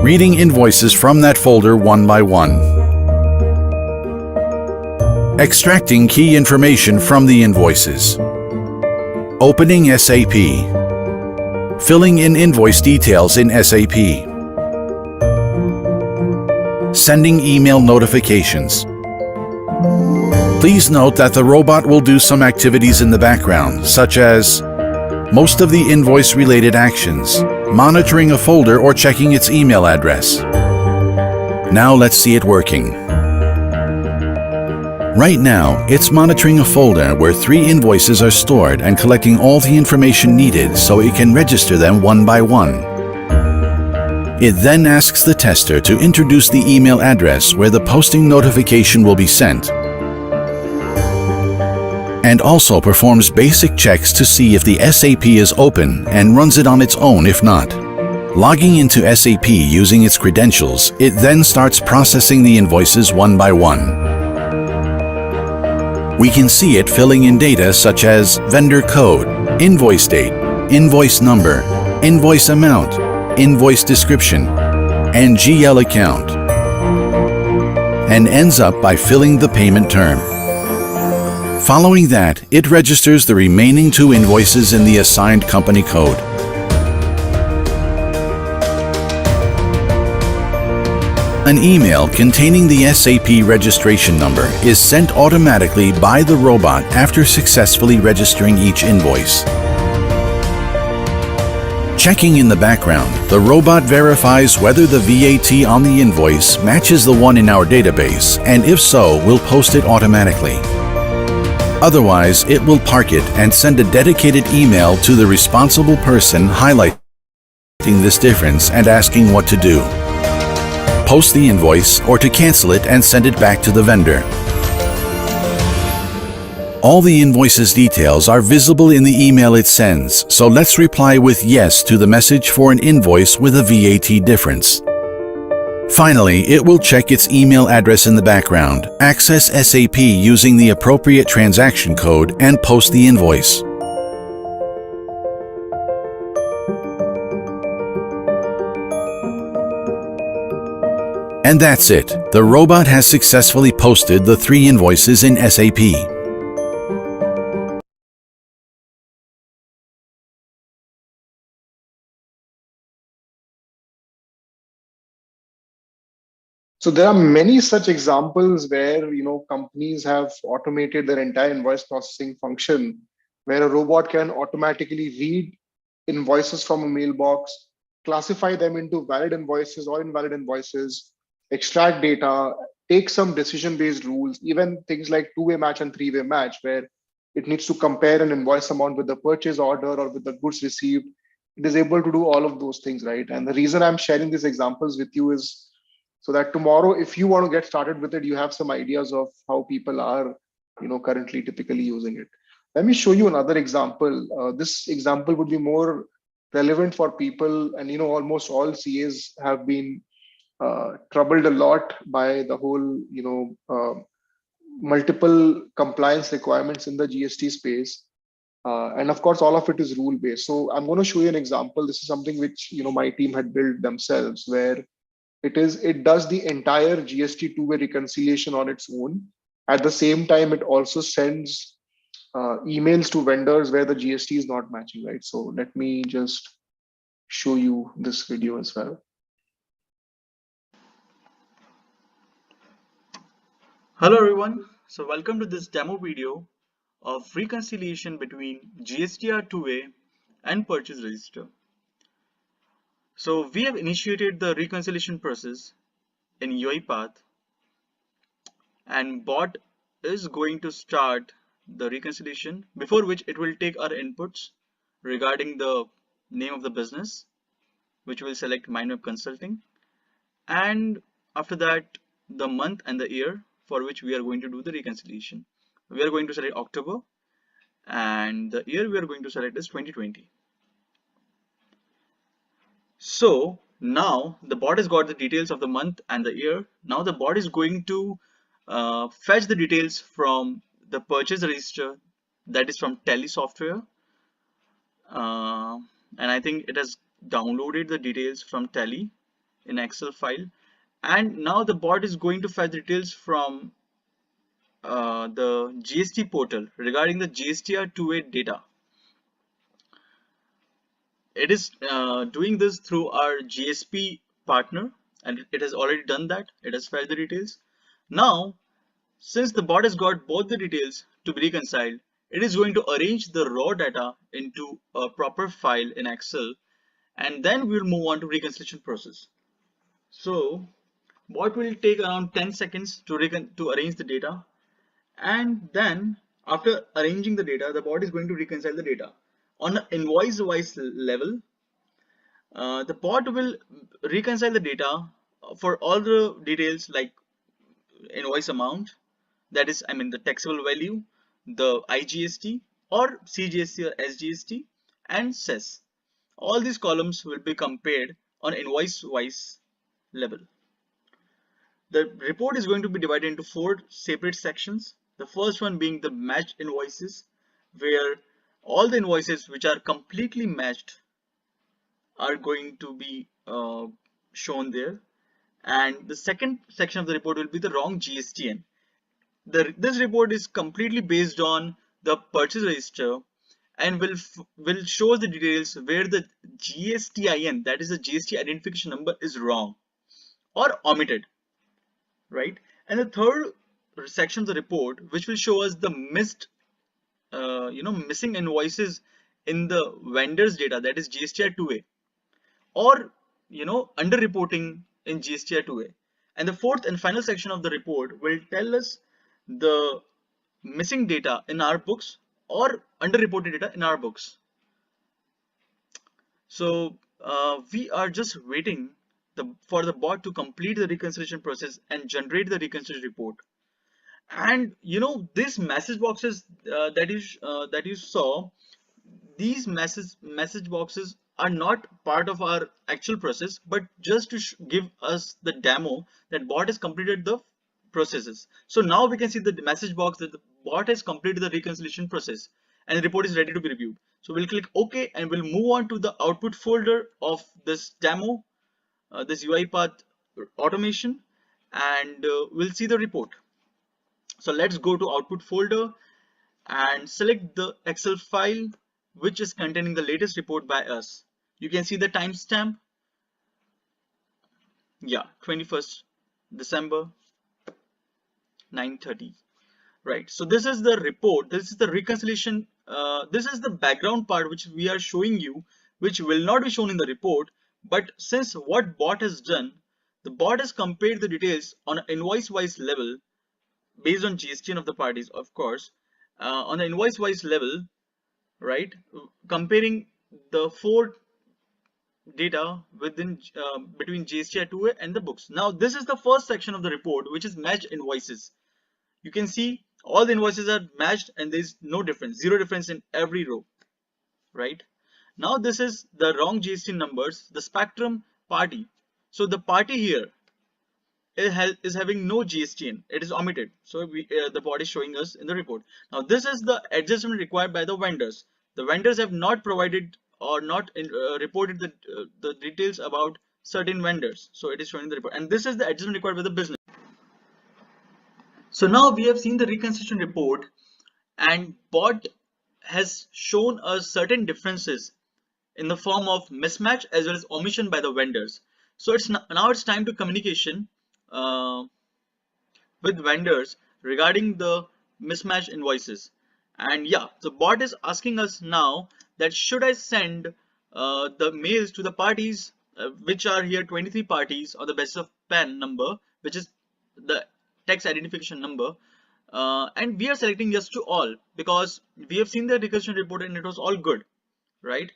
Reading invoices from that folder one by one. Extracting key information from the invoices. Opening SAP. Filling in invoice details in SAP. Sending email notifications. Please note that the robot will do some activities in the background, such as most of the invoice-related actions, monitoring a folder or checking its email address. Now let's see it working. Right now, it's monitoring a folder where 3 invoices are stored and collecting all the information needed so it can register them one by one. It then asks the tester to introduce the email address where the posting notification will be sent, and also performs basic checks to see if the SAP is open and runs it on its own if not. Logging into SAP using its credentials, it then starts processing the invoices one by one. We can see it filling in data such as vendor code, invoice date, invoice number, invoice amount, invoice description, and GL account, and ends up by filling the payment term. Following that, it registers the remaining 2 invoices in the assigned company code. An email containing the SAP registration number is sent automatically by the robot after successfully registering each invoice. Checking in the background, the robot verifies whether the VAT on the invoice matches the one in our database, and if so, will post it automatically. Otherwise, it will park it and send a dedicated email to the responsible person highlighting this difference and asking what to do. Post the invoice or to cancel it and send it back to the vendor. All the invoice's details are visible in the email it sends, so let's reply with yes to the message for an invoice with a VAT difference. Finally, it will check its email address in the background, access SAP using the appropriate transaction code, and post the invoice. And that's it. The robot has successfully posted the 3 invoices in SAP. So there are many such examples where companies have automated their entire invoice processing function, where a robot can automatically read invoices from a mailbox, classify them into valid invoices or invalid invoices, extract data, take some decision-based rules, even things like two-way match and three-way match, where it needs to compare an invoice amount with the purchase order or with the goods received. It is able to do all of those things, right? And the reason I'm sharing these examples with you is so that tomorrow, if you want to get started with it, you have some ideas of how people are, currently typically using it. Let me show you another example. This example would be more relevant for people, and almost all CAs have been troubled a lot by the whole, multiple compliance requirements in the GST space. And of course, all of it is rule based. So I'm going to show you an example. This is something which my team had built themselves, where it does the entire GST two-way reconciliation on its own. At the same time, it also sends emails to vendors where the GST is not matching, right? So let me just show you this video as well. Hello everyone, so welcome to this demo video of reconciliation between GSTR 2A and purchase register. So we have initiated the reconciliation process in UiPath, and bot is going to start the reconciliation, before which it will take our inputs regarding the name of the business, which will select Mindweb Consulting, and after that the month and the year for which we are going to do the reconciliation. We are going to select October, and the year we are going to select is 2020. So now the bot has got the details of the month and the year. Now the bot is going to fetch the details from the purchase register, that is from Tally software, and I think it has downloaded the details from Tally in Excel file. And now the bot is going to fetch the details from the GST portal regarding the GSTR 2A data. It is doing this through our GSP partner, and it has already done that. It has fetched the details. Now, since the bot has got both the details to be reconciled, it is going to arrange the raw data into a proper file in Excel, and then we'll move on to reconciliation process. So bot will take around 10 seconds to arrange the data, and then after arranging the data, the bot is going to reconcile the data on an invoice wise level. The bot will reconcile the data for all the details like invoice amount, that is, I mean, the taxable value, the IGST or CGST or SGST, and cess. All these columns will be compared on invoice wise level. The report is going to be divided into 4 separate sections. The first one being the matched invoices, where all the invoices which are completely matched are going to be shown there. And the second section of the report will be the wrong GSTN. This report is completely based on the purchase register and will show the details where the GSTIN, that is the GST identification number, is wrong or omitted, right? And the third section of the report, which will show us the missing invoices in the vendor's data, that is GSTR 2A, or underreporting in GSTR 2A. And the fourth and final section of the report will tell us the missing data in our books or underreported data in our books. So we are just waiting for the bot to complete the reconciliation process and generate the reconciliation report. And these message boxes that you saw, these message boxes are not part of our actual process, but just to give us the demo that bot has completed the processes. So now we can see the message box that the bot has completed the reconciliation process and the report is ready to be reviewed. So we'll click OK and we'll move on to the output folder of this demo, this UiPath automation, and we'll see the report. So let's go to output folder and select the Excel file which is containing the latest report by us. You can see the timestamp. Yeah, 21st December 9:30. Right. So this is the report. This is the reconciliation. This is the background part which we are showing you, which will not be shown in the report. But since what bot has done, the bot has compared the details on an invoice wise level based on GSTN of the parties, of course, on the invoice wise level, right, comparing the 4 data within between GSTR 2A and the books. Now this is the first section of the report, which is matched invoices. You can see all the invoices are matched and there is no difference, 0 difference in every row, right? Now this is the wrong GST numbers, the spectrum party. So the party here is having no GSTN, it is omitted. So the bot is showing us in the report. Now this is the adjustment required by the vendors. The vendors have not provided or not reported the details about certain vendors. So it is showing the report. And this is the adjustment required by the business. So now we have seen the reconciliation report and bot has shown us certain differences in the form of mismatch as well as omission by the vendors. So now it's time to communication with vendors regarding the mismatched invoices. And yeah, the bot is asking us now that should I send the mails to the parties, which are here 23 parties on the basis of PAN number, which is the tax identification number. And we are selecting yes to all because we have seen the recursion report and it was all good, right?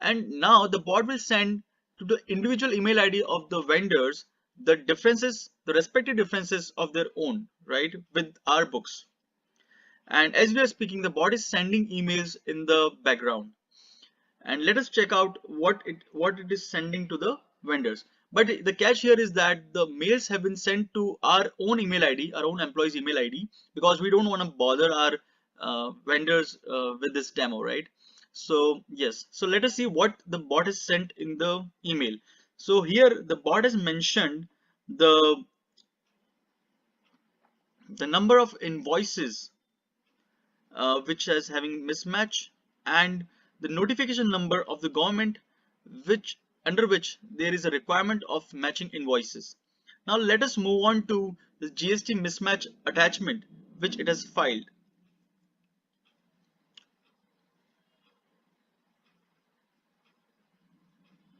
And now the bot will send to the individual email ID of the vendors the differences, the respective differences of their own, right, with our books. And as we are speaking, the bot is sending emails in the background. And let us check out what it is sending to the vendors. But the catch here is that the mails have been sent to our own email ID, our own employees email ID, because we don't want to bother our vendors with this demo, right? So yes, so let us see what the bot has sent in the email. So here the bot has mentioned the number of invoices which is having mismatch, and the notification number of the government which under which there is a requirement of matching invoices. Now let us move on to the GST mismatch attachment which it has filed.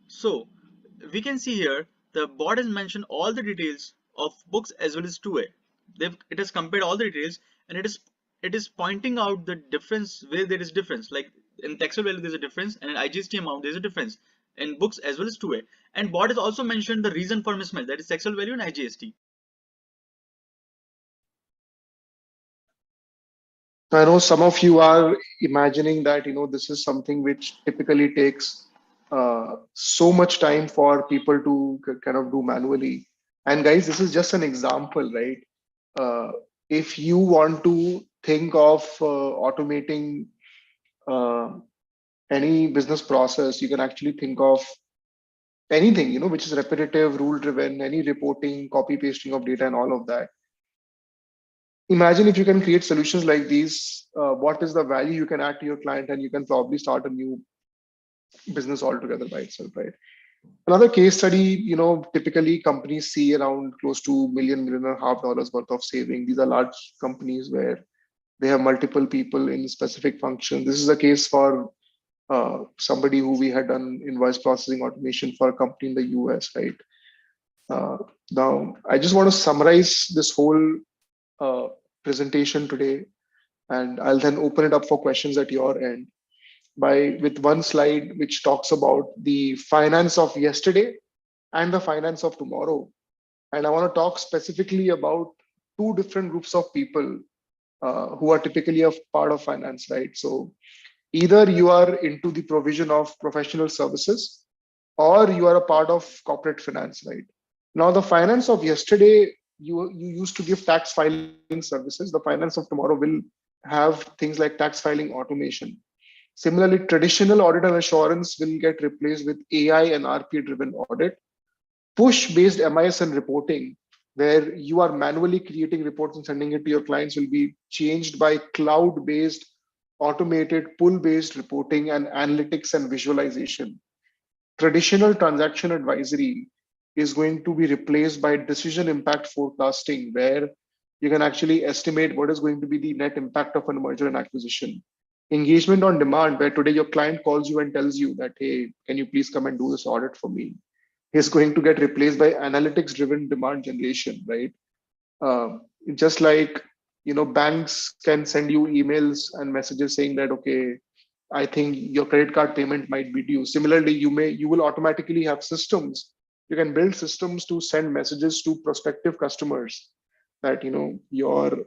So we can see here the bot has mentioned all the details of books as well as 2A. It has compared all the details, and it is pointing out the difference where there is difference. Like in taxable value there's a difference, and in IGST amount there's a difference in books as well as 2A. And bot has also mentioned the reason for mismatch, that is taxable value and IGST. I know some of you are imagining that, this is something which typically takes so much time for people to kind of do manually. And guys, this is just an example, right? If you want to think of automating any business process, you can actually think of anything, which is repetitive, rule driven, any reporting, copy pasting of data and all of that. Imagine if you can create solutions like these, what is the value you can add to your client, and you can probably start a new business altogether by itself, right? Another case study, typically companies see around close to $1.5 million worth of saving. These are large companies where they have multiple people in specific functions. This is a case for somebody who we had done invoice processing automation for a company in the US, right? Now, I just want to summarize this whole presentation today, and I'll then open it up for questions at your end with one slide which talks about the finance of yesterday and the finance of tomorrow. And I want to talk specifically about two different groups of people who are typically a part of finance, right? So either you are into the provision of professional services or you are a part of corporate finance, right? Now, the finance of yesterday, you used to give tax filing services. The finance of tomorrow will have things like tax filing automation. Similarly, traditional audit and assurance will get replaced with AI and RPA driven audit. Push-based MIS and reporting, where you are manually creating reports and sending it to your clients, will be changed by cloud-based, automated, pull-based reporting and analytics and visualization. Traditional transaction advisory is going to be replaced by decision impact forecasting, where you can actually estimate what is going to be the net impact of a merger and acquisition. Engagement on demand, where today your client calls you and tells you that, hey, can you please come and do this audit for me, is going to get replaced by analytics driven demand generation, right? Just like, banks can send you emails and messages saying that, okay, I think your credit card payment might be due. Similarly, you will automatically have systems. You can build systems to send messages to prospective customers that, your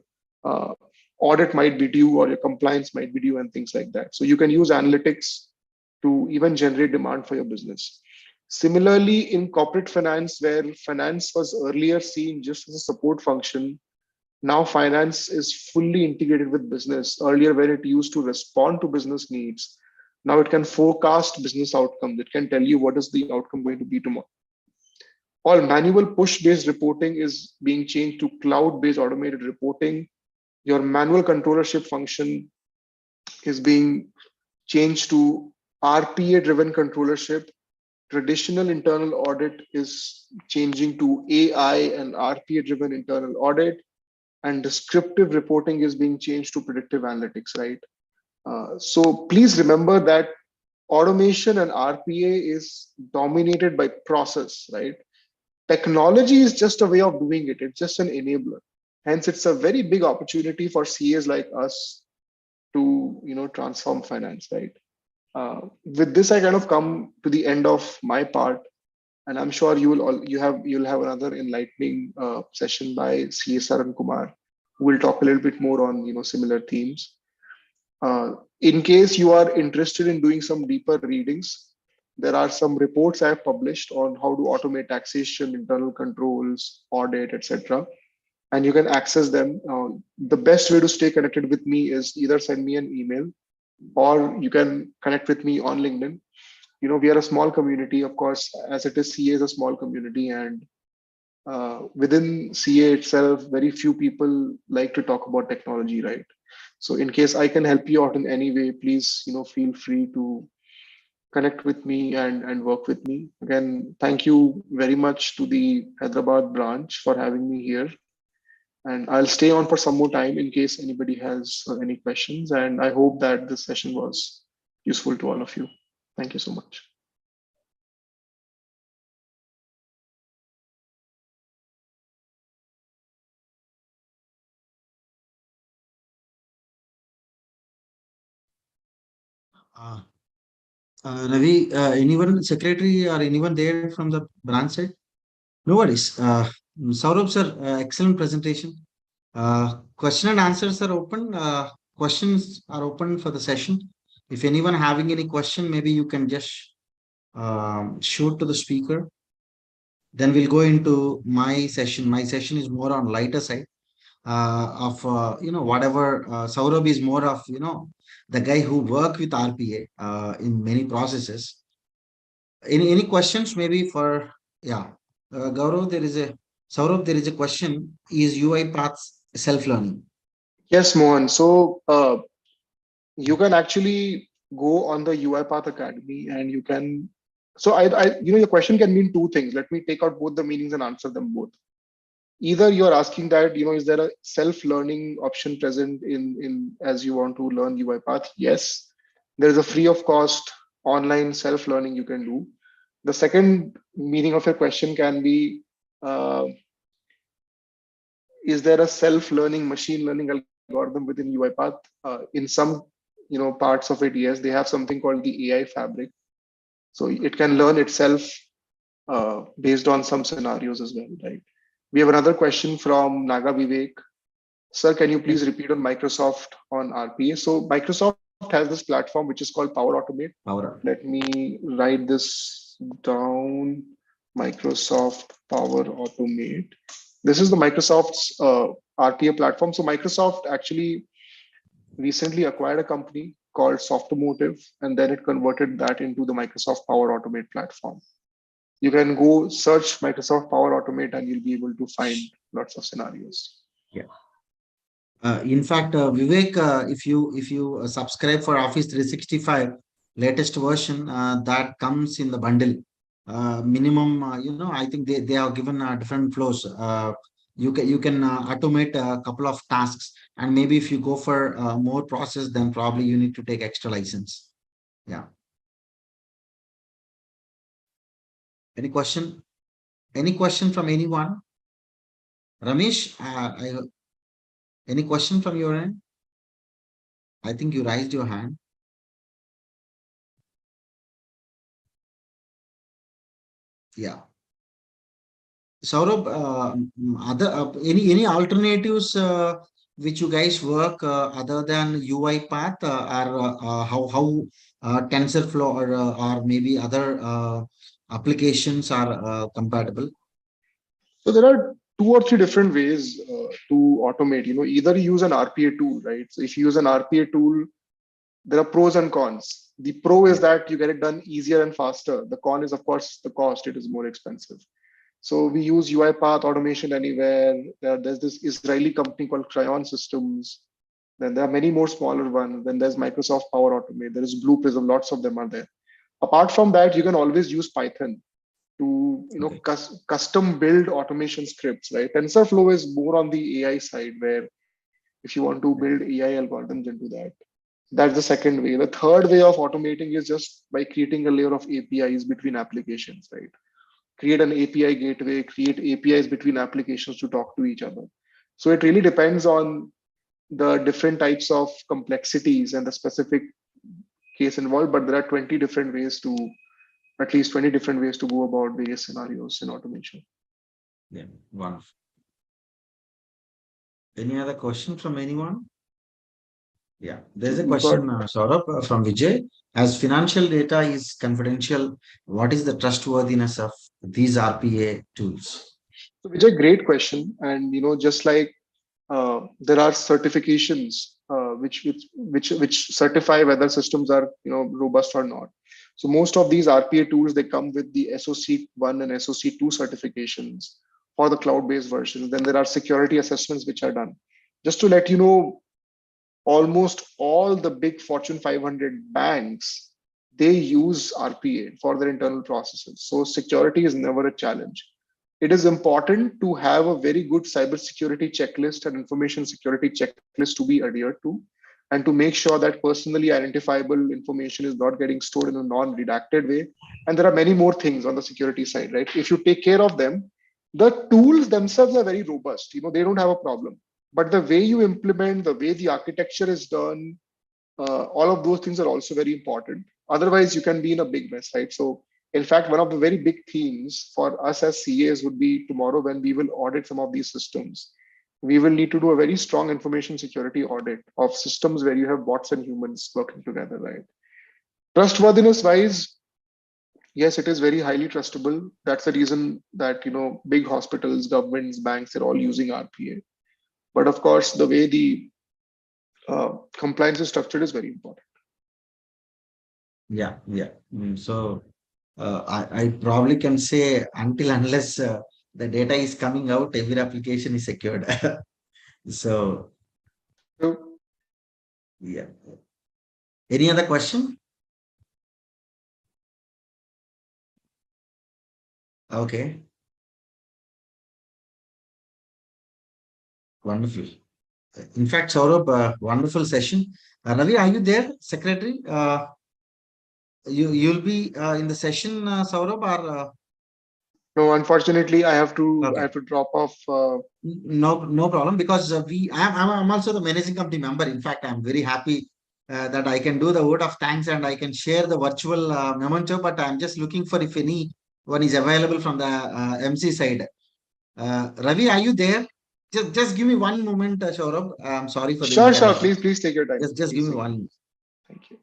audit might be due or your compliance might be due and things like that. So you can use analytics to even generate demand for your business. Similarly, in corporate finance, where finance was earlier seen just as a support function, now finance is fully integrated with business. Earlier, where it used to respond to business needs, now it can forecast business outcomes. It can tell you what is the outcome going to be tomorrow. All manual push-based reporting is being changed to cloud-based automated reporting. Your manual controllership function is being changed to RPA-driven controllership. Traditional internal audit is changing to AI and RPA-driven internal audit. And descriptive reporting is being changed to predictive analytics, right? So please remember that automation and RPA is dominated by process, right? Technology is just a way of doing it. It's just an enabler. Hence, it's a very big opportunity for CAs like us to, transform finance, right? With this, I kind of come to the end of my part, and I'm sure you'll have another enlightening session by CA Saran Kumar, who will talk a little bit more on similar themes. In case you are interested in doing some deeper readings, there are some reports I have published on how to automate taxation, internal controls, audit, etc. And you can access them. The best way to stay connected with me is either send me an email or you can connect with me on LinkedIn. We are a small community, of course, as it is, CA is a small community, and within CA itself, very few people like to talk about technology, right? So in case I can help you out in any way, please, feel free to connect with me and work with me. Again, thank you very much to the Hyderabad branch for having me here. And I'll stay on for some more time in case anybody has any questions. And I hope that this session was useful to all of you. Thank you so much. Ravi, anyone, secretary or anyone there from the branch side? No worries. Saurabh sir, excellent presentation. Question and answers are open. Questions are open for the session. If anyone having any question, maybe you can just shoot to the speaker. Then we'll go into my session. My session is more on lighter side of whatever. Saurabh is more of the guy who work with RPA in many processes. Any questions maybe for Gaurav? Saurabh, there is a question. Is UI paths self-learning? Yes, Mohan. So you can actually go on the UiPath Academy and you can. So your question can mean two things. Let me take out both the meanings and answer them both. Either you're asking that, is there a self-learning option present in as you want to learn UiPath? Yes, there is a free of cost online self-learning you can do. The second meaning of your question can be, is there a self-learning machine learning algorithm within UiPath? In some parts of it, yes, they have something called the AI fabric. So it can learn itself based on some scenarios as well, right? We have another question from Naga Vivek. Sir, can you please repeat on Microsoft on RPA? So Microsoft has this platform which is called Power Automate. Let me write this down. Microsoft Power Automate. This is the Microsoft's RPA platform. So Microsoft actually recently acquired a company called Softomotive, and then it converted that into the Microsoft Power Automate platform. You can go search Microsoft Power Automate and you'll be able to find lots of scenarios. Yeah. In fact, Vivek, if you subscribe for Office 365 latest version, that comes in the bundle. Minimum, I think they have given different flows. You can automate a couple of tasks, and maybe if you go for more process, then probably you need to take extra license. Yeah. Any question? Any question from anyone? Ramesh, any question from your end? I think you raised your hand. Yeah. Saurabh, any alternatives which you guys work other than UiPath or how TensorFlow or maybe other applications are compatible? So there are two or three different ways to automate. Either you use an RPA tool, right? So if you use an RPA tool, there are pros and cons. The pro is that you get it done easier and faster. The con is, of course, the cost. It is more expensive. So we use UiPath Automation Anywhere. There's this Israeli company called Crayon Systems. Then there are many more smaller ones. Then there's Microsoft Power Automate. There is Blue Prism. Lots of them are there. Apart from that, you can always use Python to custom build automation scripts, right? TensorFlow is more on the AI side, where if you want to build AI algorithms into that. That's the second way. The third way of automating is just by creating a layer of APIs between applications, right? Create an API gateway, create APIs between applications to talk to each other. So it really depends on the different types of complexities and the specific case involved, but there are 20 different ways to, at least 20 different ways to go about various scenarios in automation. Yeah, wonderful. Any other question from anyone? Yeah, there's a We've got- question, Saurabh, from Vijay. As financial data is confidential, what is the trustworthiness of these RPA tools? So, Vijay, great question. And just like there are certifications which certify whether systems are robust or not. So most of these RPA tools, they come with the SOC 1 and SOC 2 certifications for the cloud-based versions. Then there are security assessments which are done. Just to let you know, almost all the big Fortune 500 banks, they use RPA for their internal processes. So security is never a challenge. It is important to have a very good cybersecurity checklist and information security checklist to be adhered to, and to make sure that personally identifiable information is not getting stored in a non-redacted way. And there are many more things on the security side, right? If you take care of them, the tools themselves are very robust. They don't have a problem. But the way you implement, the way the architecture is done, all of those things are also very important. Otherwise, you can be in a big mess, right? So, in fact, one of the very big themes for us as CAs would be tomorrow when we will audit some of these systems. We will need to do a very strong information security audit of systems where you have bots and humans working together, right? Trustworthiness wise, yes, it is very highly trustable. That's the reason that big hospitals, governments, banks, they're all using RPA. But of course, the way the compliance is structured is very important. Yeah, yeah. So I probably can say until unless the data is coming out, every application is secured. So, So, yeah. Any other question? Okay. Wonderful. In fact, Saurabh, wonderful session. Ravi, are you there, Secretary? You'll be in the session, Saurabh, or no, unfortunately, I have to okay. drop off. No problem, because I'm also the managing committee member. In fact, I'm very happy that I can do the vote of thanks and I can share the virtual memento. But I'm just looking for if anyone is available from the MC side. Ravi, are you there? Just give me one moment, Saurabh. I'm sorry for the Sure. inconvenience. Please take your time. Just give me one. Thank you.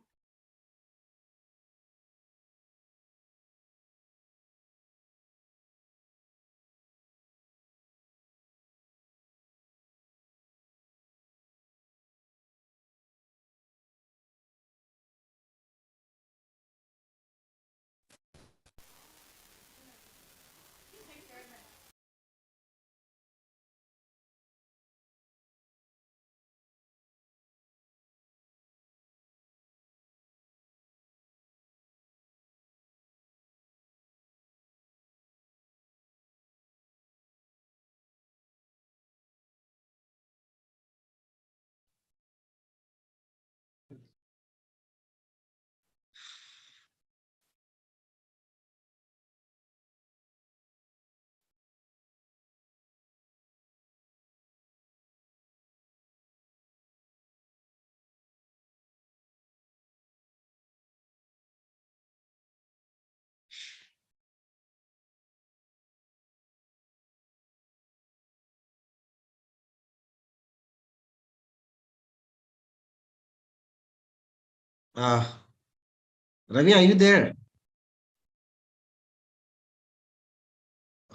Ravi, are you there?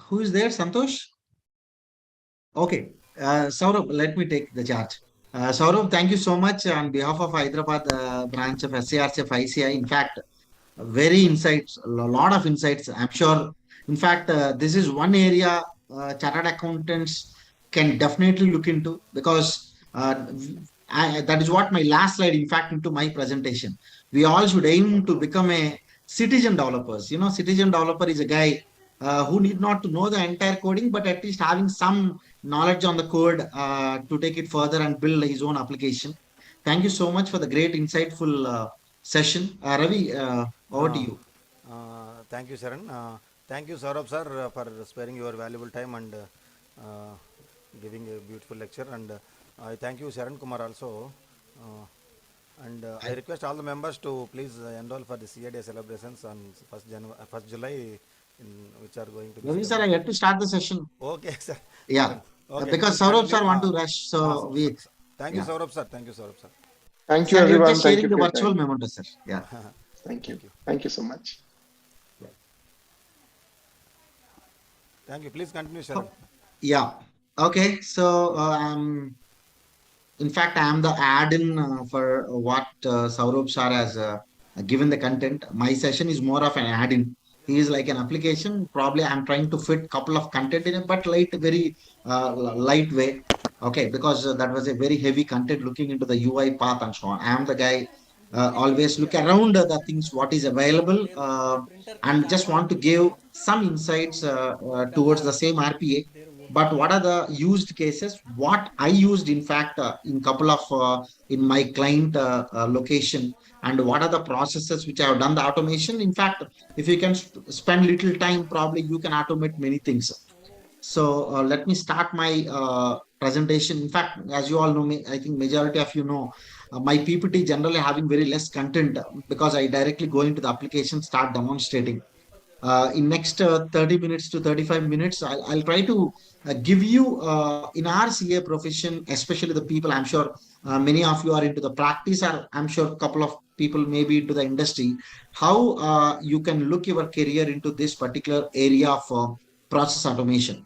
Who is there? Santosh? Okay. Saurabh, let me take the charge. Saurabh, thank you so much on behalf of Hyderabad branch of SARCF ICI. In fact, very insights, a lot of insights. I'm sure. In fact, this is one area chartered accountants can definitely look into, because that is what my last slide, in fact, into my presentation. We all should aim to become a citizen developers. Citizen developer is a guy who need not to know the entire coding, but at least having some knowledge on the code to take it further and build his own application. Thank you so much for the great, insightful session. Ravi, over to you. Thank you, Sharan. Thank you, Saurabh sir, for sparing your valuable time and giving a beautiful lecture. And I thank you, Sharan Kumar, also. I request all the members to please enroll for the CA Day celebrations on 1st July, which are going to be Ravi, sir, I celebrated. had to start the session. Okay, sir. Yeah, Okay, because please Saurabh continue. sir want to rush, so we, Thank you, yeah. Saurabh sir. Thank you, Saurabh sir. Thank you, Sir, you're everyone. just Thank you sharing the for your virtual time. memento, sir. Yeah. Thank you. Thank you. Thank you so much. Thank you. Please continue, Sharan. Yeah. Okay. So, in fact, I am the add-in for what Saurabh sir has given the content. My session is more of an add-in. He is like an application. Probably I'm trying to fit couple of content in it, but very light way. Okay, because that was a very heavy content looking into the UI path and so on. I am the guy always look around the things what is available and just want to give some insights towards the same RPA, but what are the used cases what I used in fact in couple of in my client location, and what are the processes which I have done the automation. In fact, if you can spend little time, probably you can automate many things. So let me start my presentation. In fact, as you all know, me, I think majority of you know, my PPT generally having very less content because I directly go into the application, start demonstrating. In next 30 minutes to 35 minutes, I'll try to give you in our CA profession, especially the people, I'm sure many of you are into the practice, or I'm sure a couple of people may be into the industry, how you can look your career into this particular area of process automation.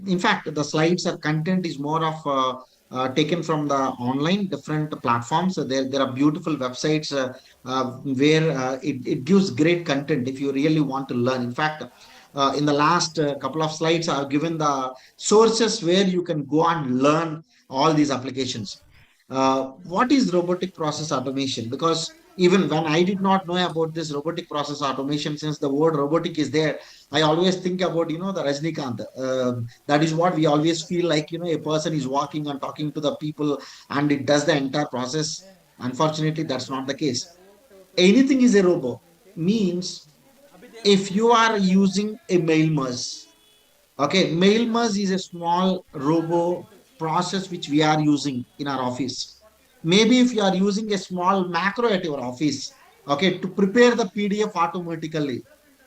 In fact, the slides or content is more of taken from the online different platforms. So there are beautiful websites where it gives great content if you really want to learn. In fact, in the last couple of slides, I've given the sources where you can go and learn all these applications. What is robotic process automation? Because even when I did not know about this robotic process automation, since the word robotic is there, I always think about, the Rajnikant. That is what we always feel like, a person is walking and talking to the people and it does the entire process. Unfortunately, that's not the case. Anything is a robot means if you are using a mail merge. Okay, mail merge is a small robo process which we are using in our office. Maybe if you are using a small macro at your office, okay, to prepare the PDF automatically,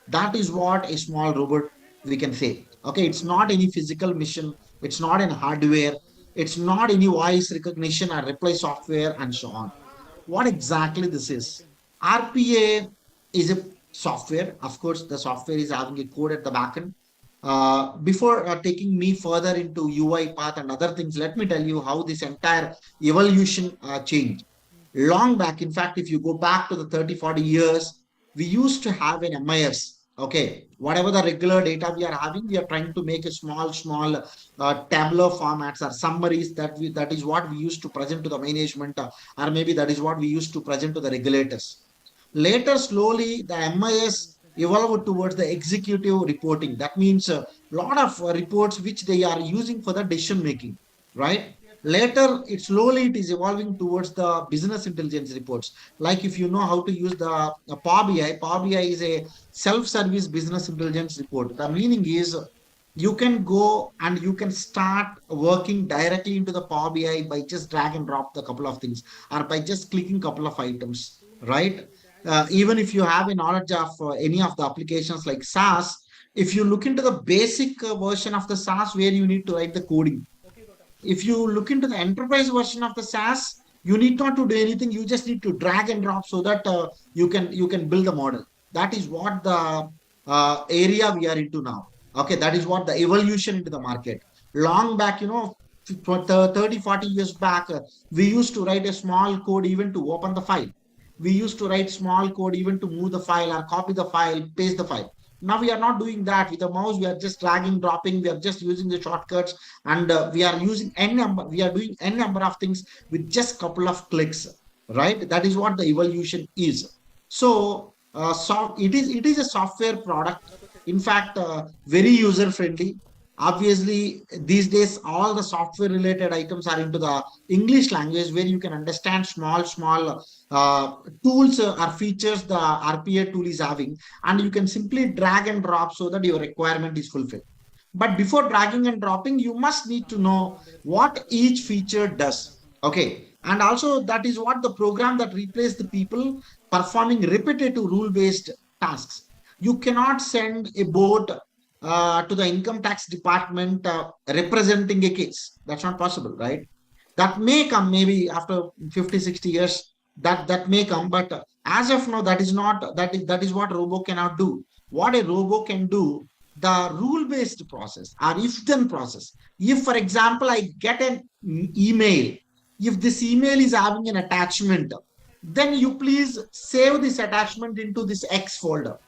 that is what a small robot we can say. Okay, it's not any physical mission, it's not in hardware, it's not any voice recognition or reply software and so on. What exactly this is? RPA is a software. Of course, the software is having a code at the backend. Before taking me further into UI path and other things, let me tell you how this entire evolution changed. Long back, in fact, if you go back to the 30, 40 years, we used to have an MIS. Okay, whatever the regular data we are having, we are trying to make a small tabular formats or summaries that is what we used to present to the management, or maybe that is what we used to present to the regulators. Later, slowly, the MIS evolved towards the executive reporting. That means a lot of reports which they are using for the decision making, right? Later, it is evolving towards the business intelligence reports. Like if you know how to use the Power BI, Power BI is a self-service business intelligence report. The meaning is you can go and you can start working directly into the Power BI by just drag and drop the couple of things, or by just clicking couple of items, right? Even if you have a knowledge of any of the applications like SaaS, if you look into the basic version of the SaaS where you need to write the coding, if you look into the enterprise version of the SaaS, you need not to do anything. You just need to drag and drop so that you can build the model. That is what the area we are into now. Okay, that is what the evolution into the market. Long back, 30, 40 years back, we used to write a small code even to open the file. We used to write small code even to move the file or copy the file, paste the file. Now we are not doing that with the mouse. We are just dragging, dropping. We are just using the shortcuts, and we are using n number. We are doing n number of things with just couple of clicks, right? That is what the evolution is. So, it is a software product. In fact, very user friendly. Obviously, these days, all the software related items are into the English language where you can understand small tools or features the RPA tool is having, and you can simply drag and drop so that your requirement is fulfilled. But before dragging and dropping, you must need to know what each feature does. Okay. And also, that is what the program that replaces the people performing repetitive rule based tasks. You cannot send a board to the income tax department representing a case. That's not possible, right? That may come maybe after 50, 60 years. That may come, but as of now, that is not that is what robo cannot do. What a robo can do, the rule-based process or if-then process. If, for example, I get an email, if this email is having an attachment, then you please save this attachment into this X folder.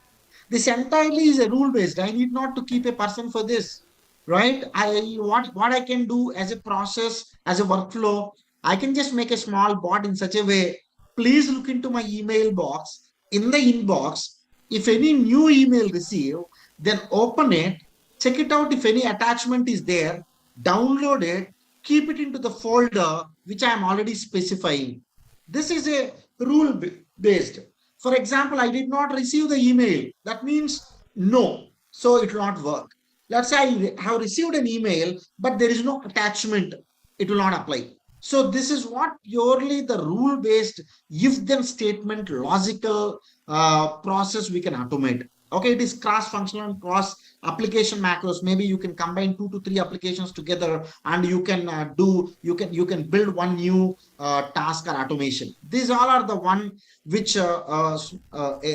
This entirely is a rule based. I need not to keep a person for this, right? What I can do as a process, as a workflow, I can just make a small bot in such a way. Please look into my email box. In the inbox, if any new email receive, then open it, check it out. If any attachment is there, download it, keep it into the folder which I am already specifying. This is a rule based. For example, I did not receive the email. That means no. So it will not work. Let's say I have received an email, but there is no attachment. It will not apply. So this is what purely the rule-based if-then statement logical process we can automate. Okay, it is cross-functional, cross-application macros. Maybe you can combine 2 to 3 applications together, and you can you can build one new task or automation. These all are the one which a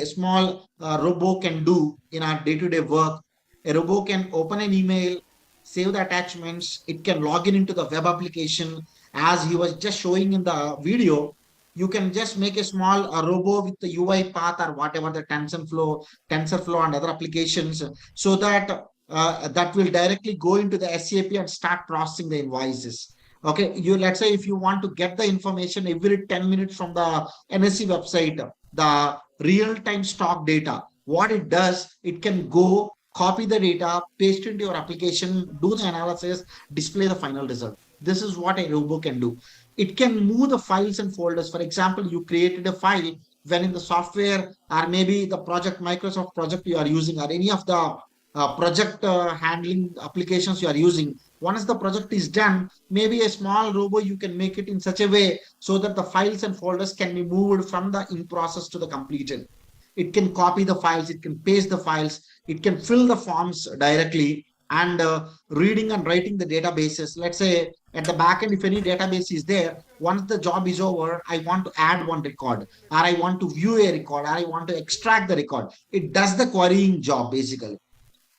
small robo can do in our day-to-day work. A robo can open an email, save the attachments. It can log in into the web application, as he was just showing in the video. You can just make a small robo with the UI path or whatever, the TensorFlow and other applications, so that that will directly go into the SAP and start processing the invoices. Okay, let's say if you want to get the information every 10 minutes from the NSE website, the real-time stock data, what it does, it can go copy the data, paste it into your application, do the analysis, display the final result. This is what a robo can do. It can move the files and folders. For example, you created a file when in the software or maybe the project, Microsoft project you are using, or any of the project handling applications you are using. Once the project is done, maybe a small robo, you can make it in such a way so that the files and folders can be moved from the in process to the completed. It can copy the files, it can paste the files, it can fill the forms directly, and reading and writing the databases. Let's say at the backend, if any database is there, once the job is over, I want to add one record, or I want to view a record, or I want to extract the record. It does the querying job basically.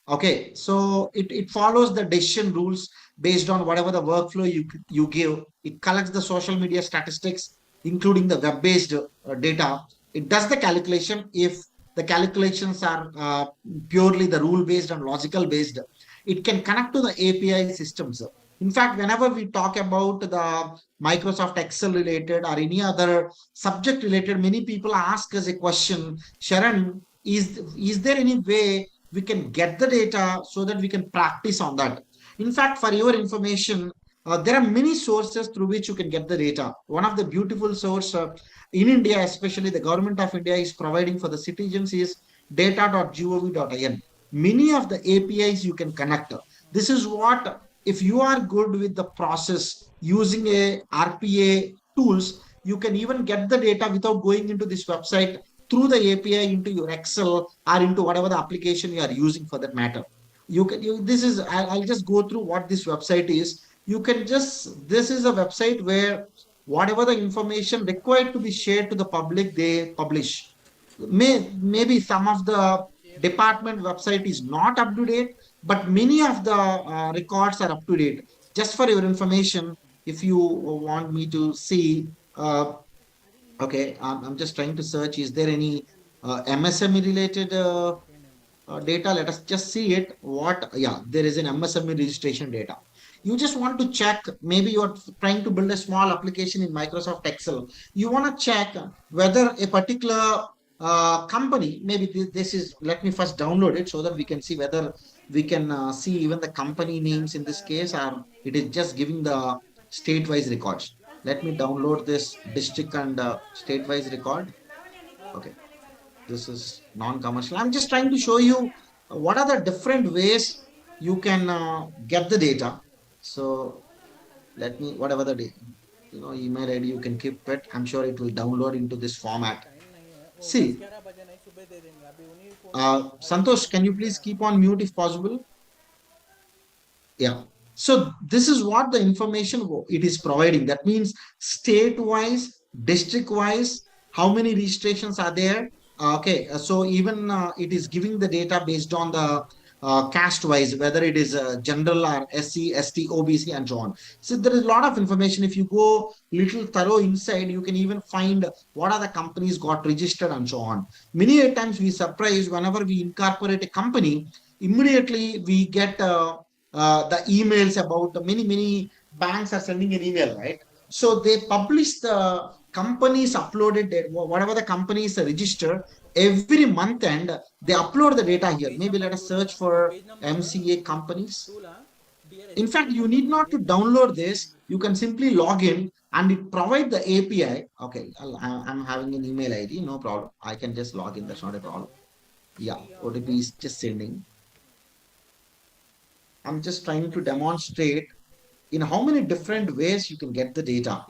Okay, so it follows the decision rules based on whatever the workflow you give. It collects the social media statistics, including the web-based data. It does the calculation. If the calculations are purely the rule-based and logical-based, it can connect to the API systems. In fact, whenever we talk about the Microsoft Excel related or any other subject related, many people ask us a question, Sharon, is there any way we can get the data so that we can practice on that? In fact, for your information, there are many sources through which you can get the data. One of the beautiful source in India, especially the government of India is providing for the citizens is data.gov.in. Many of the APIs you can connect. This is what, if you are good with the process using a RPA tools, you can even get the data without going into this website through the API into your Excel or into whatever the application you are using for that matter. I'll just go through what this website is. This is a website where whatever the information required to be shared to the public, they publish. Maybe some of the department website is not up to date, but many of the records are up to date. Just for your information, if you want me to see, okay, I'm just trying to search, is there any MSME related data? Let us just see it. There is an MSME registration data. You just want to check, maybe you're trying to build a small application in Microsoft Excel. You want to check whether a particular company, maybe this is, let me first download it so that we can see whether we can see even the company names in this case, or it is just giving the state-wise records. Let me download this district and state-wise record. Okay, this is non-commercial. I'm just trying to show you what are the different ways you can get the data. So let me, whatever the email ID, you can keep it. I'm sure it will download into this format. See, Santosh, can you please keep on mute if possible? Yeah. So this is what the information it is providing. That means state-wise, district-wise, how many registrations are there? Okay, so even it is giving the data based on the caste-wise, whether it is general or SC, ST, OBC, and so on. So there is a lot of information. If you go little thorough inside, you can even find what are the companies got registered and so on. Many a times we surprise whenever we incorporate a company, immediately we get the emails about many banks are sending an email, right? So they publish the companies uploaded data, whatever the companies register every month, and they upload the data here. Maybe let us search for MCA companies. In fact, you need not to download this. You can simply log in and it provide the API. Okay, I'm having an email ID, no problem. I can just log in. That's not a problem. Yeah, OTP is just sending. I'm just trying to demonstrate in how many different ways you can get the data.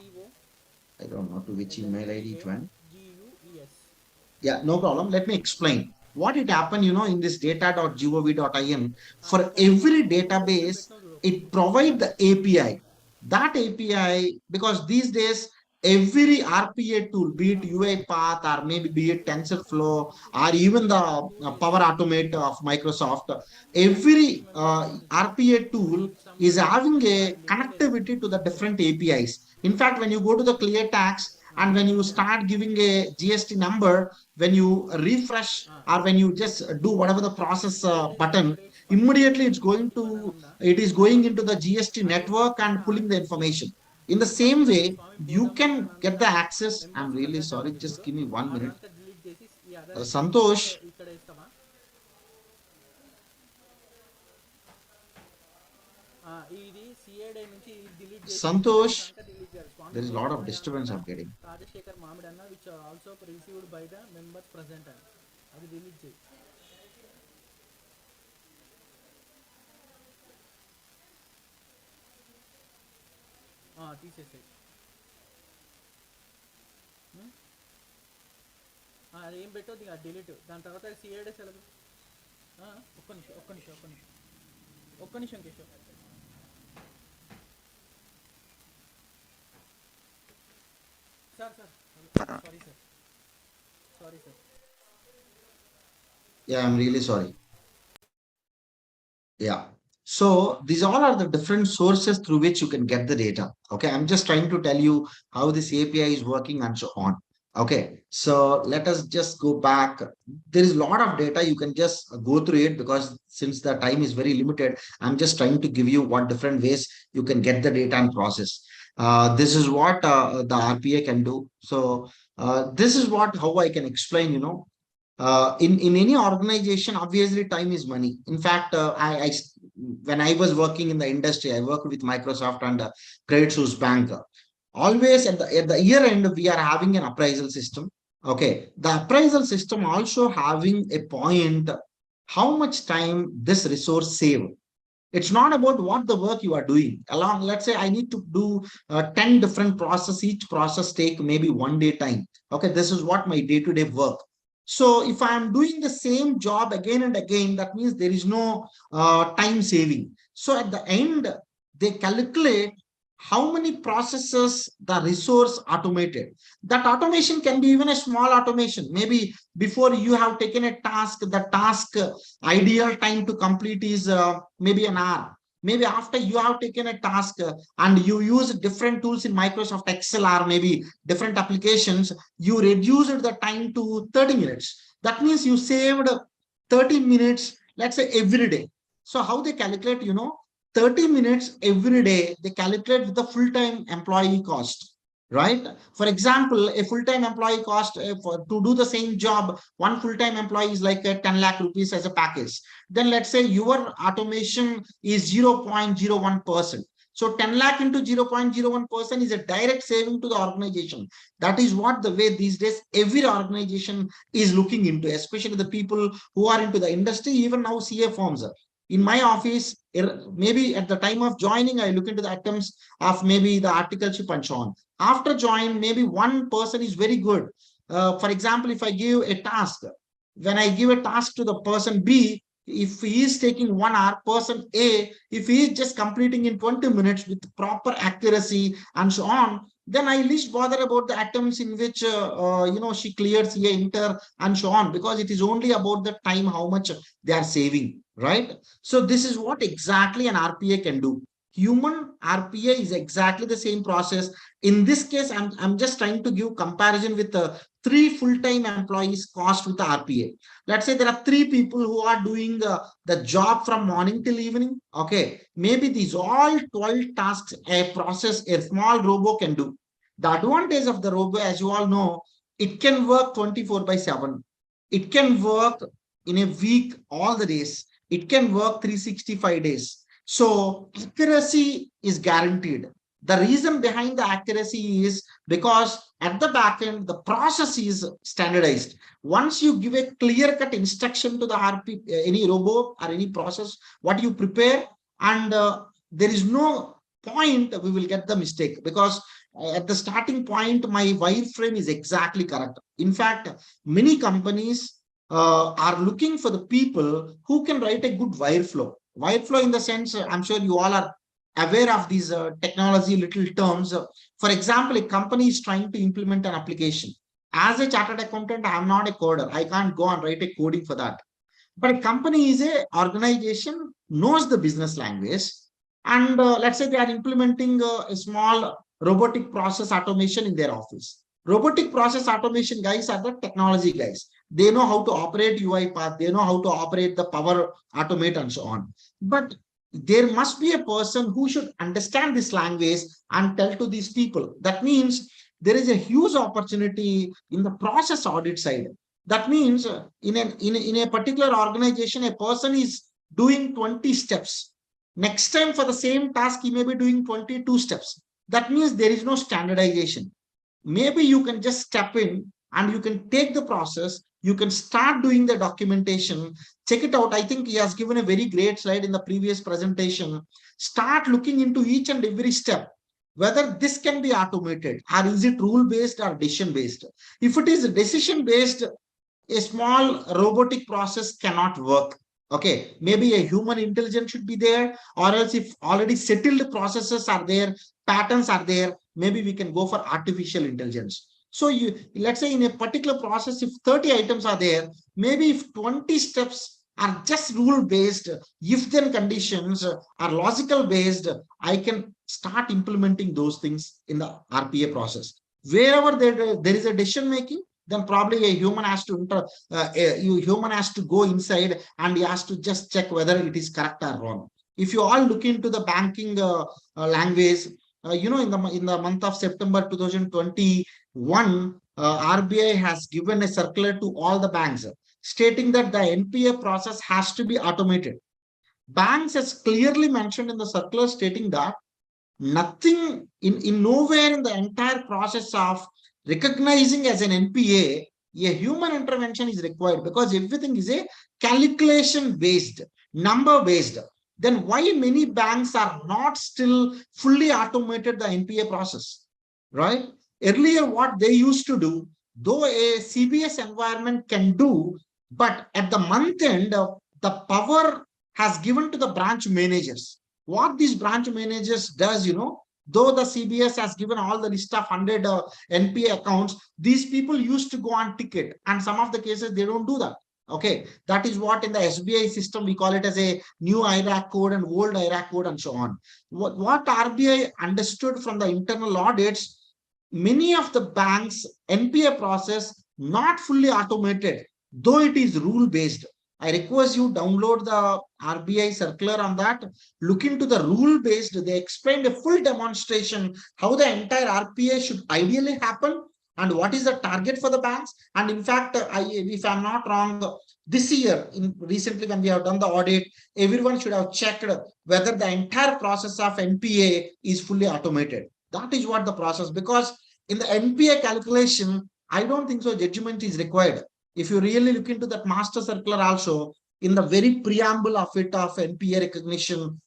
I don't know to which email ID it went. Yeah, no problem. Let me explain. What it happened, in this data.gov.in, for every database, it provides the API. That API, because these days, every RPA tool, be it UiPath or maybe be it TensorFlow or even the Power Automate of Microsoft, every RPA tool is having a connectivity to the different APIs. In fact, when you go to the clear tax and when you start giving a GST number, when you refresh or when you just do whatever the process button, immediately it is going into the GST network and pulling the information. In the same way, you can get the access. I'm really sorry, just give me 1 minute. Santosh, Santosh, there is a lot of disturbance I'm getting. which are also received by the members present. అది delete చేయి. తీసేసేయి. అది ఏం పెట్టొద్దు ఇక delete. దాని తర్వాత సిఏడే సెలవు. ఒక్క నిమిషం Keshav. Sir sorry sir. Yeah, I'm really sorry. Yeah. So these all are the different sources through which you can get the data. Okay. I'm just trying to tell you how this API is working and so on. Okay. So let us just go back. There is a lot of data. You can just go through it because since the time is very limited, I'm just trying to give you what different ways you can get the data and process. This is what the RPA can do. So this is how I can explain, in any organization, obviously time is money. In fact, when I was working in the industry, I worked with Microsoft and Credit Suisse Bank. Always at the year end, we are having an appraisal system. Okay, the appraisal system also having a point, how much time this resource save. It's not about what the work you are doing. Let's say I need to do 10 different processes. Each process take maybe 1 day time. Okay, this is what my day-to-day work. So if I'm doing the same job again and again, that means there is no time saving. So at the end, they calculate how many processes the resource automated. That automation can be even a small automation. Maybe before you have taken a task, the task ideal time to complete is maybe an hour. Maybe after you have taken a task and you use different tools in Microsoft Excel or maybe different applications, you reduced the time to 30 minutes. That means you saved 30 minutes, let's say every day. So how they calculate, 30 minutes every day, they calculate with the full-time employee cost. right? For example, a full-time employee cost to do the same job, one full-time employee is like 10 lakh rupees as a package. Then let's say your automation is 0.01%. So 10 lakh into 0.01% is a direct saving to the organization. That is what the way these days every organization is looking into, especially the people who are into the industry, even now CA firms. In my office, maybe at the time of joining, I look into the items of maybe the articleship and so on. After join, maybe one person is very good. For example, if I give a task, when I give a task to the person B, if he is taking 1 hour, person A, if he is just completing in 20 minutes with proper accuracy and so on, then I least bother about the atoms in which she clears a inter and so on, because it is only about the time, how much they are saving, right? So this is what exactly an RPA can do. Human RPA is exactly the same process. In this case, I'm just trying to give comparison with 3 full-time employees cost with the RPA. Let's say there are 3 people who are doing the job from morning till evening. Okay, maybe these all 12 tasks a process, a small robo can do. The advantage of the robo, as you all know, it can work 24/7. It can work in a week, all the days. It can work 365 days. So accuracy is guaranteed. The reason behind the accuracy is because at the back end, the process is standardized. Once you give a clear-cut instruction to the RP, any robo or any process, what you prepare, and there is no point we will get the mistake, because at the starting point, my wireframe is exactly correct. In fact, many companies are looking for the people who can write a good wire flow. Wire flow in the sense, I'm sure you all are aware of these technology little terms. For example, a company is trying to implement an application. As a chartered accountant, I'm not a coder. I can't go and write a coding for that. But a company is a organization, knows the business language, and let's say they are implementing a small robotic process automation in their office. Robotic process automation guys are the technology guys. They know how to operate UiPath, they know how to operate the Power Automate and so on. But there must be a person who should understand this language and tell to these people. That means there is a huge opportunity in the process audit side. That means in a particular organization, a person is doing 20 steps. Next time for the same task, he may be doing 22 steps. That means there is no standardization. Maybe you can just step in and you can take the process, you can start doing the documentation, check it out. I think he has given a very great slide in the previous presentation. Start looking into each and every step, whether this can be automated or is it rule-based or decision-based. If it is decision-based, a small robotic process cannot work. Okay, maybe a human intelligence should be there, or else if already settled processes are there, patterns are there, maybe we can go for artificial intelligence. So let's say in a particular process, if 30 items are there, maybe if 20 steps are just rule based, if then conditions are logical based, I can start implementing those things in the RPA process. Wherever there is a decision making, then probably a human has to human has to go inside and he has to just check whether it is correct or wrong. If you all look into the banking language, in the month of September 2021, RBI has given a circular to all the banks stating that the NPA process has to be automated. Banks has clearly mentioned in the circular stating that nothing in nowhere in the entire process of recognizing as an NPA, a human intervention is required, because everything is a calculation based, number based. Then why many banks are not still fully automated the NPA process, right? Earlier, what they used to do, though a CBS environment can do, but at the month end, the power has given to the branch managers. What these branch managers does, though the CBS has given all the list of 100 NPA accounts, these people used to go on ticket, and some of the cases they don't do that. Okay, that is what in the SBI system we call it as a new IRAC code and old IRAC code and so on. What RBI understood from the internal audits, many of the banks NPA process not fully automated, though it is rule based. I request you download the RBI circular on that. Look into the rule-based. They explained a full demonstration how the entire RPA should ideally happen and what is the target for the banks. And in fact, if I'm not wrong, this year, recently when we have done the audit, everyone should have checked whether the entire process of NPA is fully automated. That is what the process, because in the NPA calculation, I don't think so judgment is required. If you really look into that master circular also, in the very preamble of it of NPA recognition,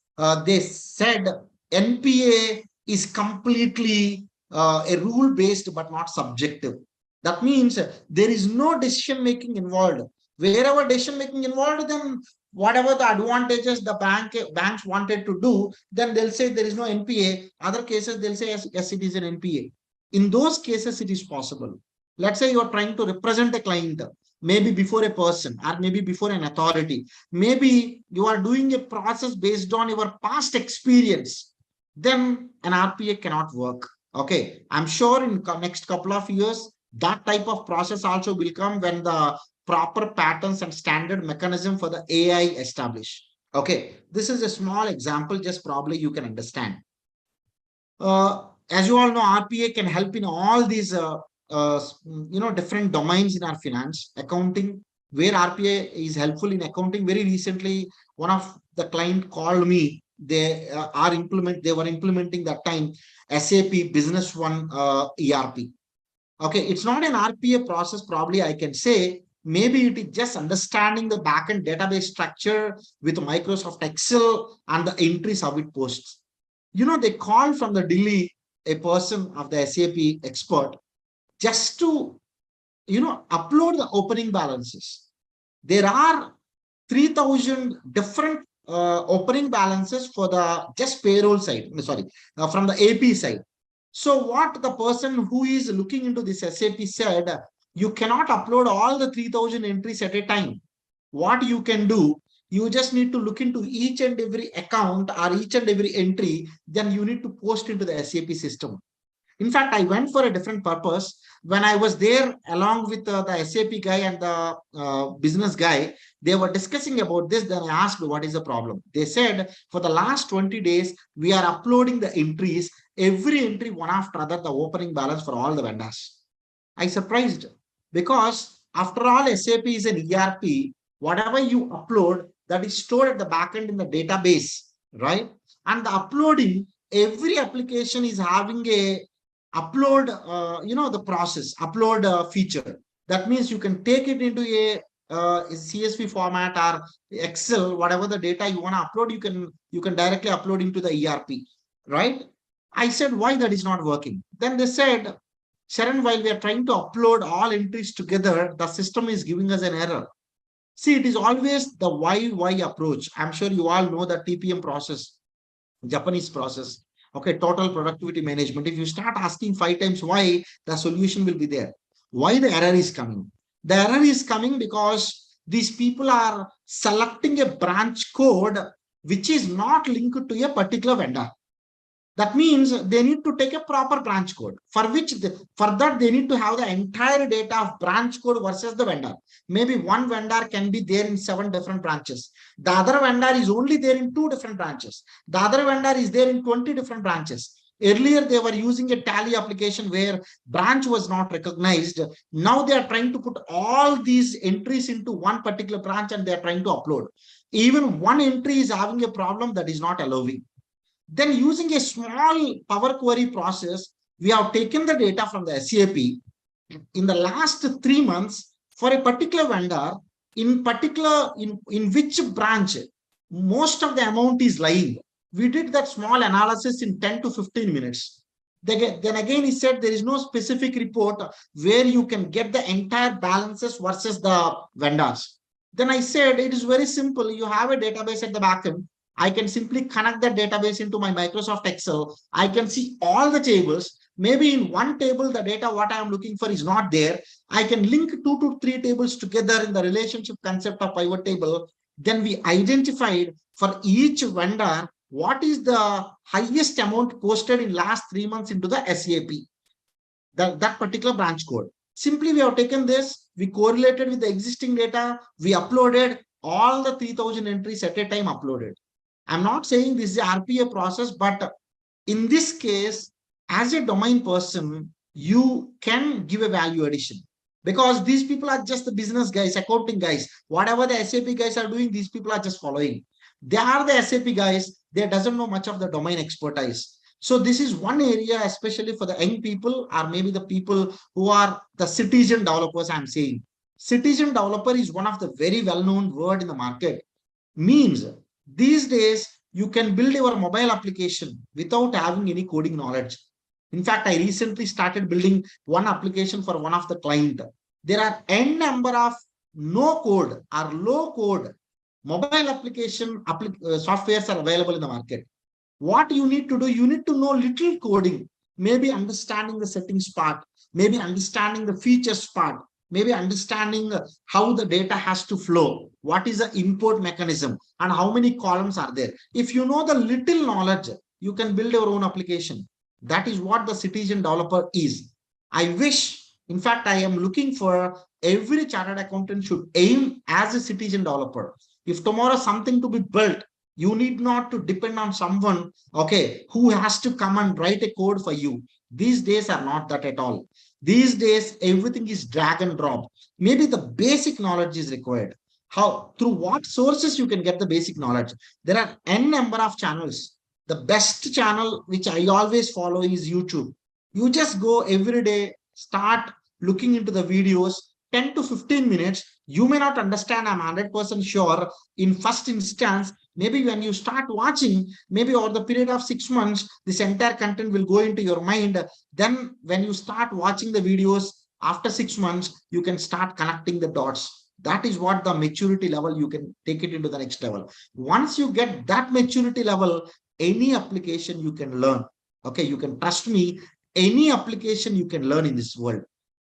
they said NPA is completely a rule-based but not subjective. That means there is no decision making involved. Wherever decision making involved, then whatever the advantages the banks wanted to do, then they'll say there is no NPA. Other cases, they'll say yes, it is an NPA. In those cases, it is possible. Let's say you're trying to represent a client, maybe before a person or maybe before an authority. Maybe you are doing a process based on your past experience. Then an RPA cannot work. Okay, I'm sure in next couple of years, that type of process also will come when the proper patterns and standard mechanism for the AI established. Okay, this is a small example, just probably you can understand. As you all know, RPA can help in all these different domains in our finance, accounting, where RPA is helpful in accounting. Very recently, one of the client called me. They were implementing that time SAP Business One ERP. Okay, it's not an RPA process, probably I can say. Maybe it is just understanding the backend database structure with Microsoft Excel and the entries how it posts. They called from the Delhi a person of the SAP expert just to, upload the opening balances. There are 3,000 different opening balances for the just payroll side, from the AP side. So what the person who is looking into this SAP said, you cannot upload all the 3,000 entries at a time. What you can do, you just need to look into each and every account or each and every entry, then you need to post into the SAP system. In fact, I went for a different purpose. When I was there along with the SAP guy and the business guy, they were discussing about this. Then I asked, what is the problem? They said, for the last 20 days, we are uploading the entries, every entry one after other, the opening balance for all the vendors. I surprised, because after all, SAP is an ERP. Whatever you upload, that is stored at the backend in the database, right? And the uploading, every application is having a upload, the process, upload feature. That means you can take it into a CSV format or Excel, whatever the data you want to upload, you can directly upload into the ERP, right? I said, why that is not working? Then they said, Sharon, while we are trying to upload all entries together, the system is giving us an error. See, it is always the why approach. I'm sure you all know the TPM process, Japanese process. Okay, total productivity management. If you start asking 5 times why, the solution will be there. Why the error is coming? The error is coming because these people are selecting a branch code which is not linked to a particular vendor. That means they need to take a proper branch code, for which for that they need to have the entire data of branch code versus the vendor. Maybe one vendor can be there in 7 different branches. The other vendor is only there in 2 different branches. The other vendor is there in 20 different branches. Earlier, they were using a tally application where branch was not recognized. Now they are trying to put all these entries into one particular branch and they are trying to upload. Even one entry is having a problem that is not allowing. Then using a small Power Query process, we have taken the data from the SAP in the last 3 months for a particular vendor, in which branch most of the amount is lying. We did that small analysis in 10 to 15 minutes. Then again, he said there is no specific report where you can get the entire balances versus the vendors. Then I said, it is very simple. You have a database at the backend. I can simply connect that database into my Microsoft Excel. I can see all the tables. Maybe in one table, the data what I am looking for is not there. I can link 2 to 3 tables together in the relationship concept of pivot table. Then we identified for each vendor what is the highest amount posted in last 3 months into the SAP, that particular branch code. Simply we have taken this, we correlated with the existing data, we uploaded, all the 3000 entries at a time uploaded. I'm not saying this is a RPA process, but in this case, as a domain person, you can give a value addition, because these people are just the business guys, accounting guys. Whatever the SAP guys are doing, these people are just following. They are the SAP guys. They doesn't know much of the domain expertise. So this is one area, especially for the young people, or maybe the people who are the citizen developers. I'm saying citizen developer is one of the very well-known word in the market. Means these days you can build your mobile application without having any coding knowledge. In fact, I recently started building one application for one of the client. There are n number of no code or low code mobile application softwares are available in the market. What you need to do, you need to know little coding, maybe understanding the settings part, maybe understanding the features part, maybe understanding how the data has to flow, what is the import mechanism, and how many columns are there. If you know the little knowledge, you can build your own application. That is what the citizen developer is. I wish, in fact, I am looking for every chartered accountant should aim as a citizen developer. If tomorrow something to be built, you need not to depend on someone, okay, who has to come and write a code for you. These days are not that at all. These days, everything is drag and drop. Maybe the basic knowledge is required. How, through what sources you can get the basic knowledge? There are n number of channels. The best channel which I always follow is YouTube. You just go every day, start looking into the videos, 10 to 15 minutes. You may not understand, I'm 100% sure. In first instance, maybe when you start watching, maybe over the period of 6 months, this entire content will go into your mind. Then when you start watching the videos after 6 months, you can start connecting the dots. That is what the maturity level, you can take it into the next level. Once you get that maturity level, any application you can learn. Okay, you can trust me, any application you can learn in this world.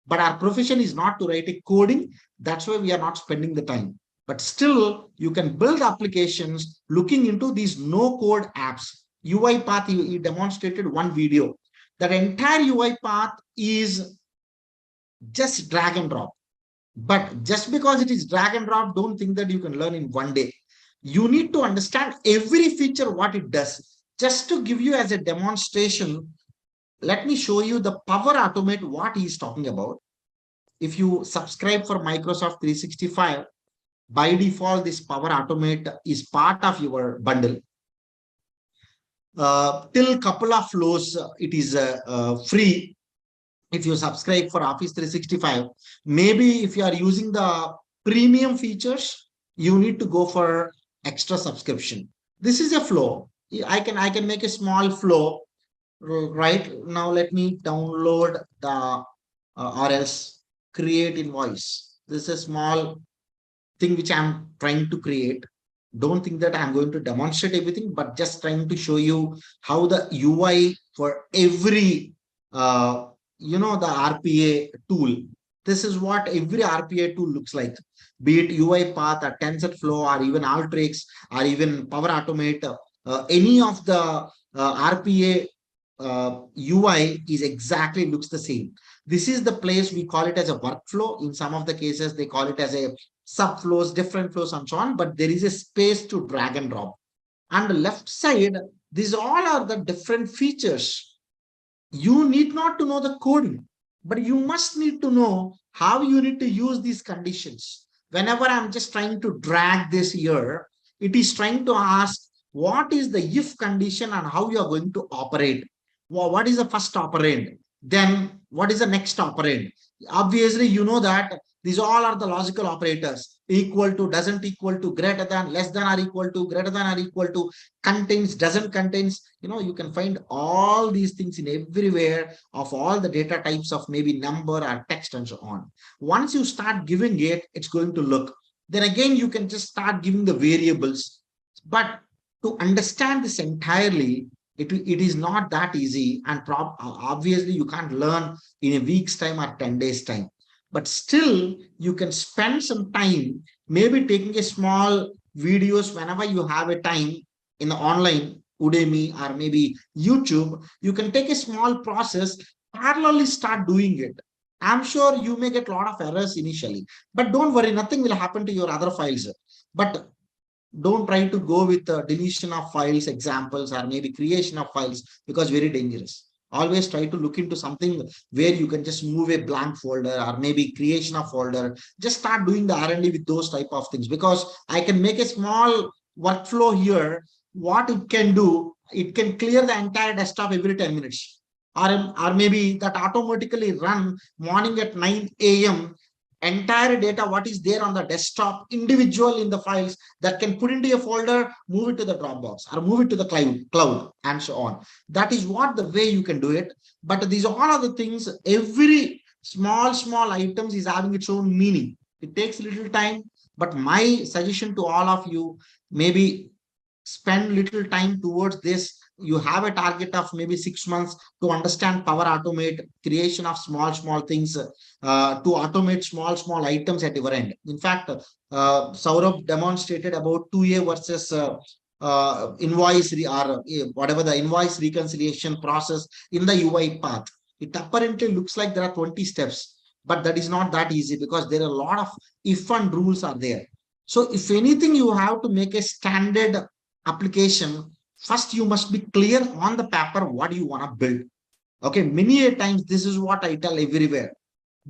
But our profession is not to write a coding. That's why we are not spending the time. But still, you can build applications looking into these no-code apps. UiPath, he demonstrated one video. That entire UiPath is just drag and drop. But just because it is drag and drop, don't think that you can learn in one day. You need to understand every feature, what it does. Just to give you as a demonstration, let me show you the Power Automate, what he is talking about. If you subscribe for Microsoft 365, by default, this Power Automate is part of your bundle. Till couple of flows, it is free. If you subscribe for Office 365, maybe if you are using the premium features, you need to go for extra subscription. This is a flow. I can make a small flow. Right now, let me download the or else create invoice. This is a small thing which I'm trying to create. Don't think that I'm going to demonstrate everything, but just trying to show you how the UI for every, the RPA tool. This is what every RPA tool looks like, be it UiPath or TensorFlow or even Alteryx or even Power Automate. Any of the RPA UI is exactly looks the same. This is the place we call it as a workflow. In some of the cases, they call it as a subflows, different flows, and so on. But there is a space to drag and drop. On the left side, these all are the different features. You need not to know the coding, but you must need to know how you need to use these conditions. Whenever I'm just trying to drag this here, it is trying to ask what is the if condition and how you are going to operate. Well, what is the first operand? Then what is the next operand? Obviously, you know that these all are the logical operators. Equal to, doesn't equal to, greater than, less than or equal to, greater than or equal to, contains, doesn't contains. You can find all these things in everywhere of all the data types of maybe number or text and so on. Once you start giving it, it's going to look. Then again, you can just start giving the variables. But to understand this entirely, it is not that easy, and obviously you can't learn in a week's time or 10 days time. But still, you can spend some time, maybe taking a small videos whenever you have a time in the online, Udemy or maybe YouTube. You can take a small process, parallelly start doing it. I'm sure you may get a lot of errors initially, but don't worry, nothing will happen to your other files. But don't try to go with deletion of files examples or maybe creation of files, because very dangerous. Always try to look into something where you can just move a blank folder or maybe creation of folder. Just start doing the R&D with those type of things, because I can make a small workflow here. What it can do, it can clear the entire desktop every 10 minutes. Or maybe that automatically run morning at 9 a.m. entire data, what is there on the desktop, individual in the files, that can put into a folder, move it to the Dropbox or move it to the cloud, and so on. That is what the way you can do it. But these all are the things, every small items is having its own meaning. It takes a little time, but my suggestion to all of you, maybe spend little time towards this. You have a target of maybe 6 months to understand Power Automate, creation of small things, to automate small items at your end. In fact, Saurabh demonstrated about 2A versus invoice or whatever the invoice reconciliation process in the UI path. It apparently looks like there are 20 steps, but that is not that easy, because there are a lot of if and rules are there. So if anything, you have to make a standard application. First, you must be clear on the paper what you want to build. Okay, many a times this is what I tell everywhere.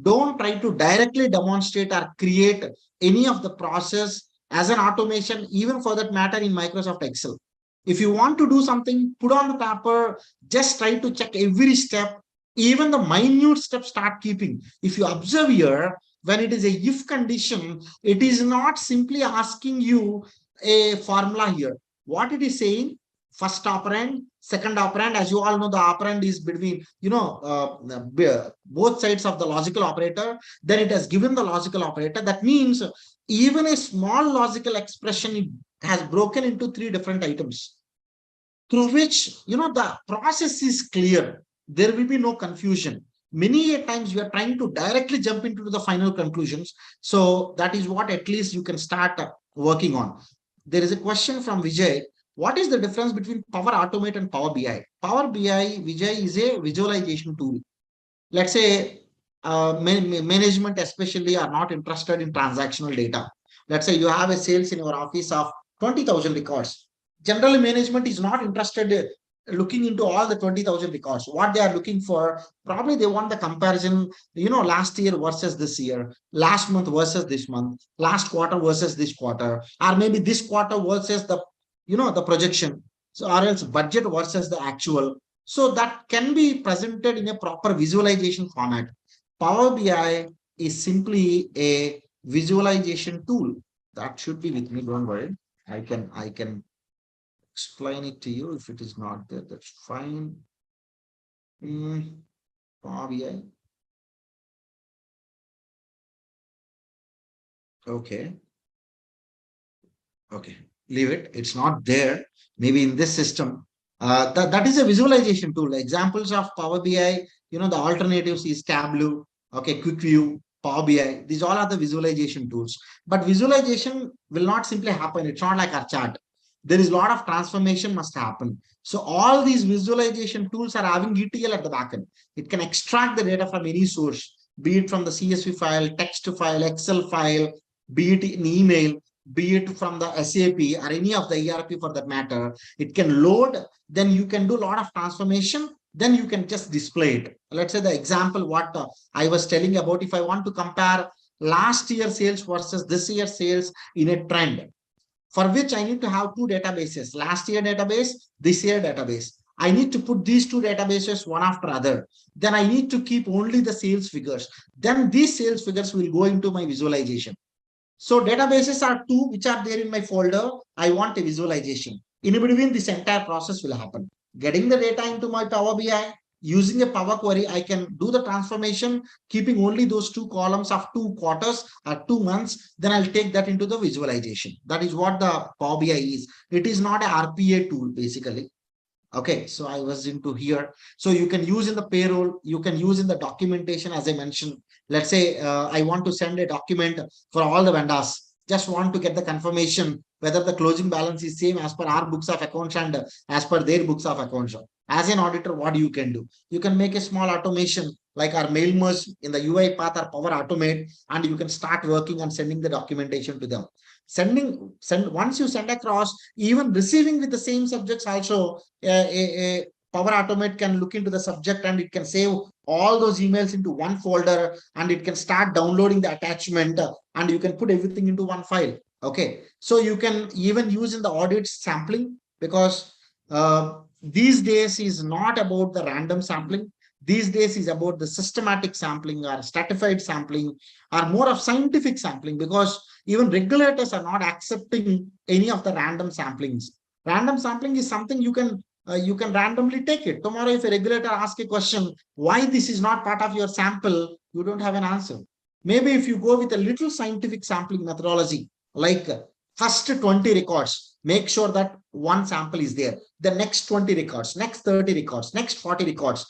Don't try to directly demonstrate or create any of the process as an automation, even for that matter in Microsoft Excel. If you want to do something, put on the paper, just try to check every step, even the minute steps start keeping. If you observe here, when it is a if condition, it is not simply asking you a formula here. What it is saying, first operand, second operand, as you all know, the operand is between, both sides of the logical operator. Then it has given the logical operator. That means even a small logical expression has broken into 3 different items, through which, the process is clear. There will be no confusion. Many a times we are trying to directly jump into the final conclusions. So that is what at least you can start working on. There is a question from Vijay. What is the difference between Power Automate and Power BI? Power BI, Vijay, is a visualization tool. Let's say management especially are not interested in transactional data. Let's say you have a sales in your office of 20,000 records. Generally, management is not interested looking into all the 20,000 records. What they are looking for, probably they want the comparison, last year versus this year, last month versus this month, last quarter versus this quarter, or maybe this quarter versus the projection. So, or else budget versus the actual. So that can be presented in a proper visualization format. Power BI is simply a visualization tool. That should be with me, don't worry. I can explain it to you. If it is not there, that's fine. Power BI. Okay. Okay, leave it. It's not there. Maybe in this system. That is a visualization tool. Examples of Power BI, the alternatives is Tableau, okay, Quick View, Power BI. These all are the visualization tools. But visualization will not simply happen. It's not like our chart. There is a lot of transformation must happen. So all these visualization tools are having ETL at the backend. It can extract the data from any source, be it from the CSV file, text file, Excel file, be it in email, be it from the SAP or any of the ERP for that matter. It can load, then you can do a lot of transformation, then you can just display it. Let's say the example what I was telling about, if I want to compare last year sales versus this year sales in a trend, for which I need to have 2 databases, last year database, this year database. I need to put these 2 databases one after other. Then I need to keep only the sales figures. Then these sales figures will go into my visualization. So databases are 2 which are there in my folder. I want a visualization. In between, this entire process will happen. Getting the data into my Power BI, using a Power Query, I can do the transformation, keeping only those 2 columns of 2 quarters or 2 months. Then I'll take that into the visualization. That is what the Power BI is. It is not a RPA tool, basically. Okay, so I was into here. So you can use in the payroll, you can use in the documentation, as I mentioned. Let's say I want to send a document for all the vendors. Just want to get the confirmation whether the closing balance is same as per our books of accounts and as per their books of accounts. As an auditor, what you can do? You can make a small automation like our mail merge in the UI path or Power Automate, and you can start working and sending the documentation to them. Once you send across, even receiving with the same subjects also, a Power Automate can look into the subject and it can save all those emails into one folder, and it can start downloading the attachment, and you can put everything into one file. Okay, so you can even use in the audit sampling, because these days is not about the random sampling. These days is about the systematic sampling or stratified sampling or more of scientific sampling, because even regulators are not accepting any of the random samplings. Random sampling is something you can randomly take it. Tomorrow, if a regulator asks a question, why this is not part of your sample, you don't have an answer. Maybe if you go with a little scientific sampling methodology, like first 20 records, make sure that one sample is there. The next 20 records, next 30 records, next 40 records,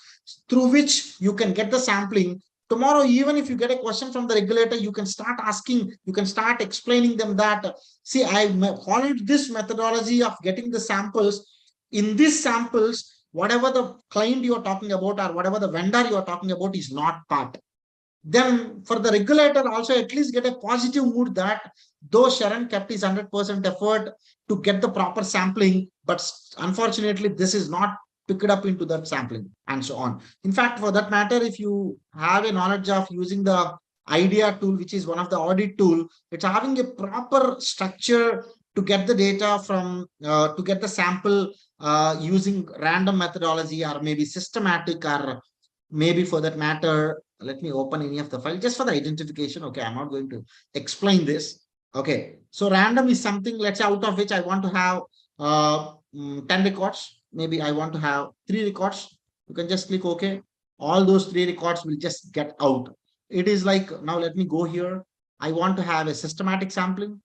through which you can get the sampling. Tomorrow, even if you get a question from the regulator, you can start asking, you can start explaining them that, see, I followed this methodology of getting the samples. In these samples, whatever the client you are talking about or whatever the vendor you are talking about is not part. Then for the regulator also at least get a positive mood that though Sharon kept his 100% effort to get the proper sampling, but unfortunately this is not picked up into that sampling and so on. In fact, for that matter, if you have a knowledge of using the IDEA tool, which is one of the audit tool, it's having a proper structure to get the data from, to get the sample using random methodology or maybe systematic, or maybe for that matter, let me open any of the file just for the identification. Okay, I'm not going to explain this. Okay, so random is something, let's say, out of which I want to have 10 records. Maybe I want to have 3 records. You can just click OK. All those 3 records will just get out. It is like, now let me go here. I want to have a systematic sampling.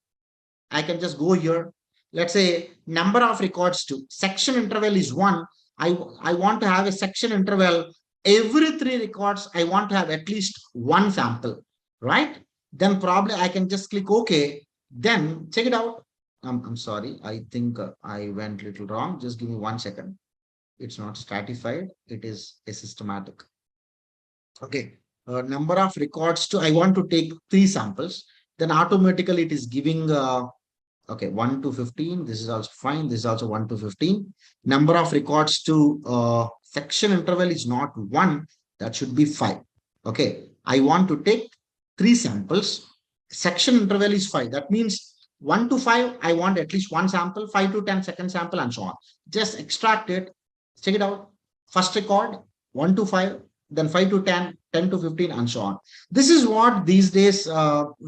I can just go here. Let's say number of records to section interval is 1. I want to have a section interval. Every 3 records, I want to have at least 1 sample, right? Then probably I can just click OK. Then check it out. I'm sorry. I think I went a little wrong. Just give me 1 second. It's not stratified. It is a systematic. Okay. Number of records to, I want to take 3 samples. Then automatically it is giving okay, 1 to 15. This is also fine. This is also 1 to 15. Number of records to section interval is not 1. That should be 5. Okay. I want to take 3 samples. Section interval is 5. That means 1 to 5, I want at least 1 sample, 5 to 10 second sample, and so on. Just extract it. Check it out. First record, 1 to 5, then 5 to 10, 10 to 15, and so on. This is what these days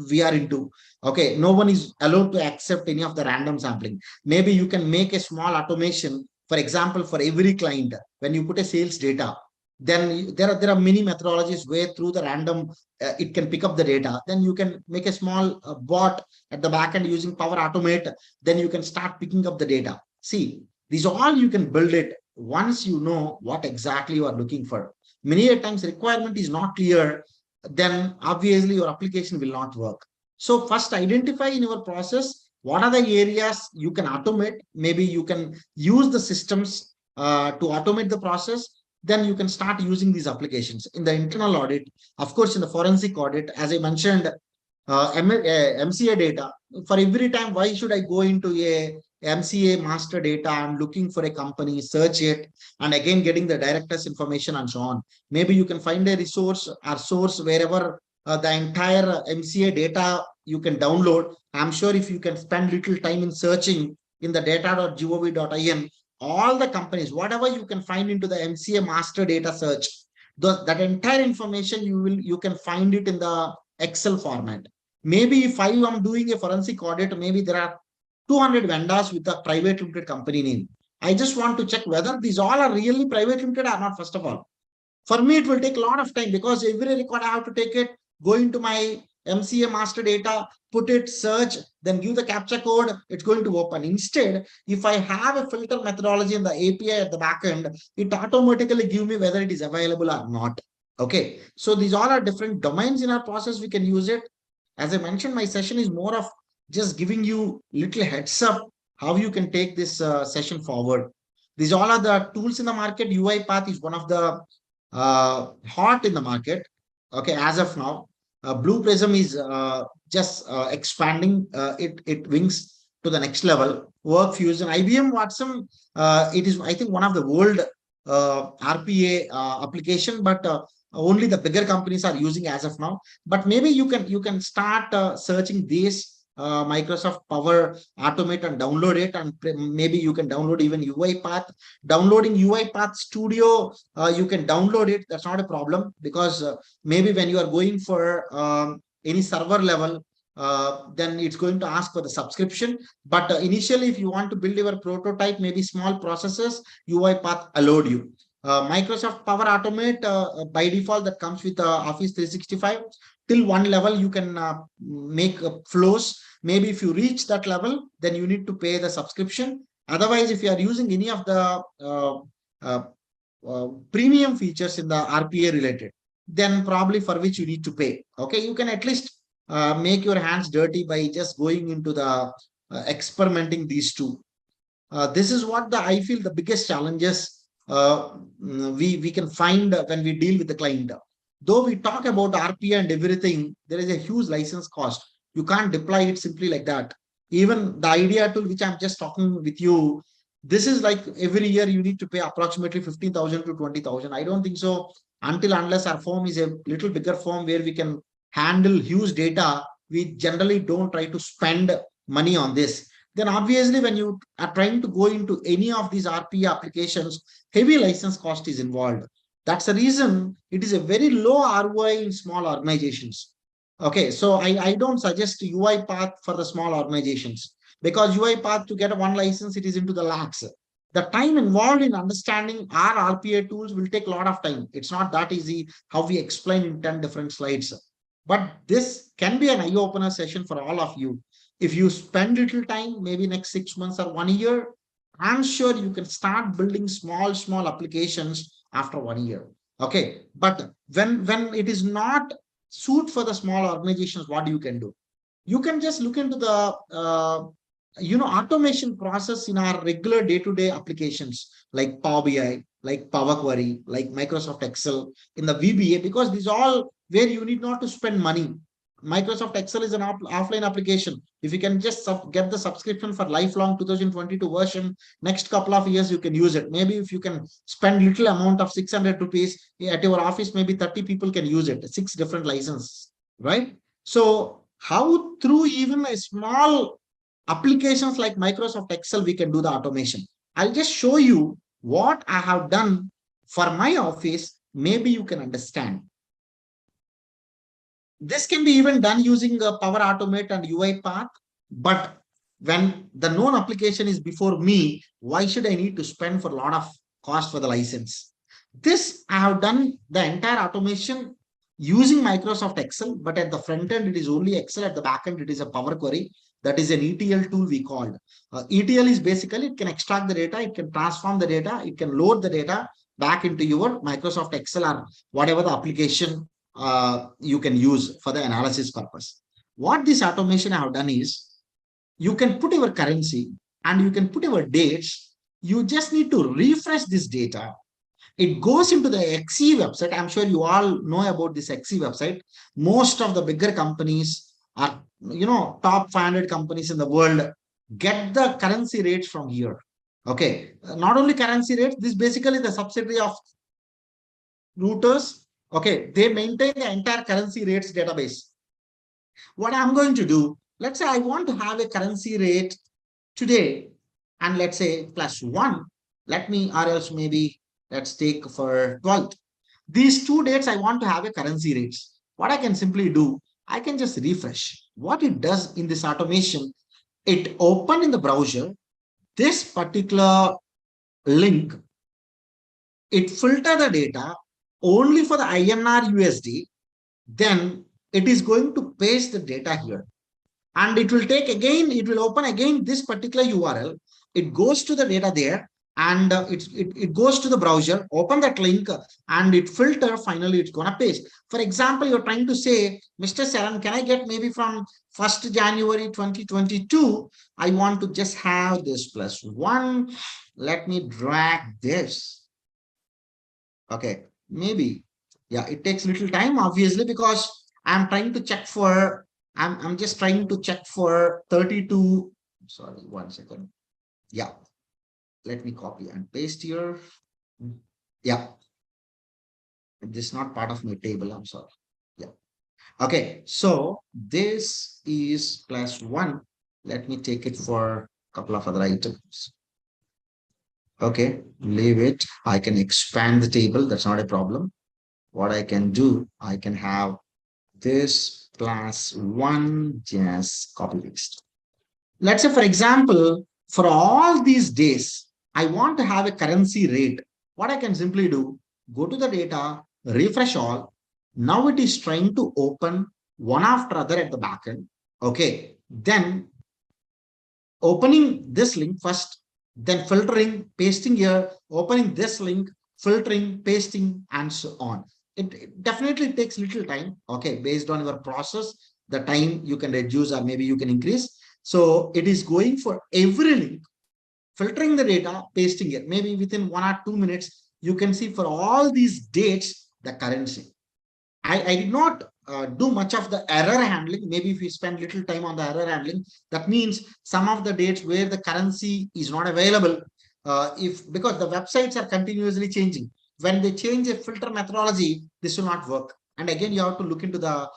we are into. Okay, no one is allowed to accept any of the random sampling. Maybe you can make a small automation. For example, for every client, when you put a sales data, then there are many methodologies where through the random it can pick up the data. Then you can make a small bot at the back end using Power Automate. Then you can start picking up the data. See, these are all you can build it once you know what exactly you are looking for. Many a times requirement is not clear, then obviously your application will not work. So first identify in your process what are the areas you can automate. Maybe you can use the systems to automate the process. Then you can start using these applications in the internal audit. Of course, in the forensic audit, as I mentioned, MCA data. For every time, why should I go into a MCA master data? I'm looking for a company, search it, and again getting the director's information and so on. Maybe you can find a resource or source wherever the entire MCA data you can download. I'm sure if you can spend little time in searching in the data.gov.in, all the companies, whatever you can find into the MCA master data search, that entire information you can find it in the Excel format. Maybe if I am doing a forensic audit, maybe there are 200 vendors with a private limited company name. I just want to check whether these all are really private limited or not, first of all. For me, it will take a lot of time because every record I have to take it, go into my MCA master data, put it, search, then give the captcha code, it's going to open. Instead, if I have a filter methodology in the API at the back end, it automatically gives me whether it is available or not. Okay, so these all are different domains in our process. We can use it. As I mentioned, my session is more of just giving you little heads up how you can take this session forward. These all are the tools in the market. UiPath is one of the hot in the market. Okay, as of now, Blue Prism is just expanding it wings to the next level. WorkFusion, IBM Watson, it is, I think, one of the world RPA application, but only the bigger companies are using as of now. But maybe you can start searching this Microsoft Power Automate and download it, and maybe you can download even UiPath. Downloading UiPath Studio, you can download it. That's not a problem, because maybe when you are going for any server level, then it's going to ask for the subscription. But initially, if you want to build your prototype, maybe small processes, UiPath allowed you. Microsoft Power Automate, by default, that comes with Office 365. Till one level, you can make flows. Maybe if you reach that level, then you need to pay the subscription. Otherwise, if you are using any of the premium features in the RPA related, then probably for which you need to pay. Okay, you can at least make your hands dirty by just going into the experimenting these two. This is what I feel the biggest challenges we can find when we deal with the client. Though we talk about RPA and everything, there is a huge license cost. You can't deploy it simply like that. Even the idea tool, which I'm just talking with you, this is like every year you need to pay approximately 15,000 to 20,000. I don't think so, until unless our firm is a little bigger firm where we can handle huge data. We generally don't try to spend money on this. Then obviously, when you are trying to go into any of these RPA applications, heavy license cost is involved. That's the reason it is a very low ROI in small organizations. Okay, so I don't suggest UiPath for the small organizations, because UiPath, to get one license, it is into the lakhs. The time involved in understanding our RPA tools will take a lot of time. It's not that easy how we explain in 10 different slides. But this can be an eye-opener session for all of you. If you spend little time, maybe next 6 months or 1 year, I'm sure you can start building small applications after 1 year. Okay, but when it is not suit for the small organizations, what you can do? You can just look into the automation process in our regular day-to-day applications like Power BI, like Power Query, like Microsoft Excel, in the VBA, because these all where you need not to spend money. Microsoft Excel is an offline application. If you can just get the subscription for lifelong 2022 version, next couple of years you can use it. Maybe if you can spend little amount of 600 rupees at your office, maybe 30 people can use it, 6 different licenses, right? So how through even a small applications like Microsoft Excel, we can do the automation. I'll just show you what I have done for my office. Maybe you can understand. This can be even done using Power Automate and UiPath, but when the known application is before me, why should I need to spend for a lot of cost for the license? This I have done the entire automation using Microsoft Excel, but at the front end, it is only Excel. At the back end, it is a Power Query. That is an ETL tool we called. ETL is basically, it can extract the data, it can transform the data, it can load the data back into your Microsoft Excel or whatever the application you can use for the analysis purpose. What this automation I have done is, you can put your currency and you can put your dates. You just need to refresh this data. It goes into the XE website. I'm sure you all know about this XE website. Most of the bigger companies are, top 500 companies in the world get the currency rates from here. Okay, not only currency rates, this is basically the subsidiary of Reuters. Okay, they maintain the entire currency rates database. What I'm going to do, let's say I want to have a currency rate today, and let's say +1. Or else maybe let's take for 12th. These 2 dates I want to have a currency rates. What I can simply do, I can just refresh. What it does in this automation, it open in the browser this particular link. It filter the data only for the INR USD, then it is going to paste the data here. And it will take again, it will open again this particular URL. It goes to the data there, and it goes to the browser, open that link, and it filter, finally it's gonna paste. For example, you're trying to say, Mr. Saran, can I get maybe from 1st January 2022, I want to just have this plus 1. Let me drag this. Okay, maybe, yeah, it takes little time, obviously, because I'm trying to check for, I'm just trying to check for 32. Sorry, 1 second. Yeah, let me copy and paste here. Yeah, this is not part of my table, I'm sorry. Yeah. Okay, so this is plus 1. Let me take it for a couple of other items. Okay, leave it. I can expand the table. That's not a problem. What I can do, I can have this plus 1, just copy paste. Let's say, for example, for all these days, I want to have a currency rate. What I can simply do, go to the data, refresh all. Now it is trying to open one after other at the backend. Okay, then opening this link first, then filtering, pasting here, opening this link, filtering, pasting, and so on. It definitely takes little time. Okay, based on your process, the time you can reduce or maybe you can increase. So it is going for every link, filtering the data, pasting it. Maybe within 1 or 2 minutes, you can see for all these dates, the currency. I did not do much of the error handling. Maybe if we spend little time on the error handling, that means some of the dates where the currency is not available, because the websites are continuously changing. When they change a filter methodology, this will not work. And again, you have to look into the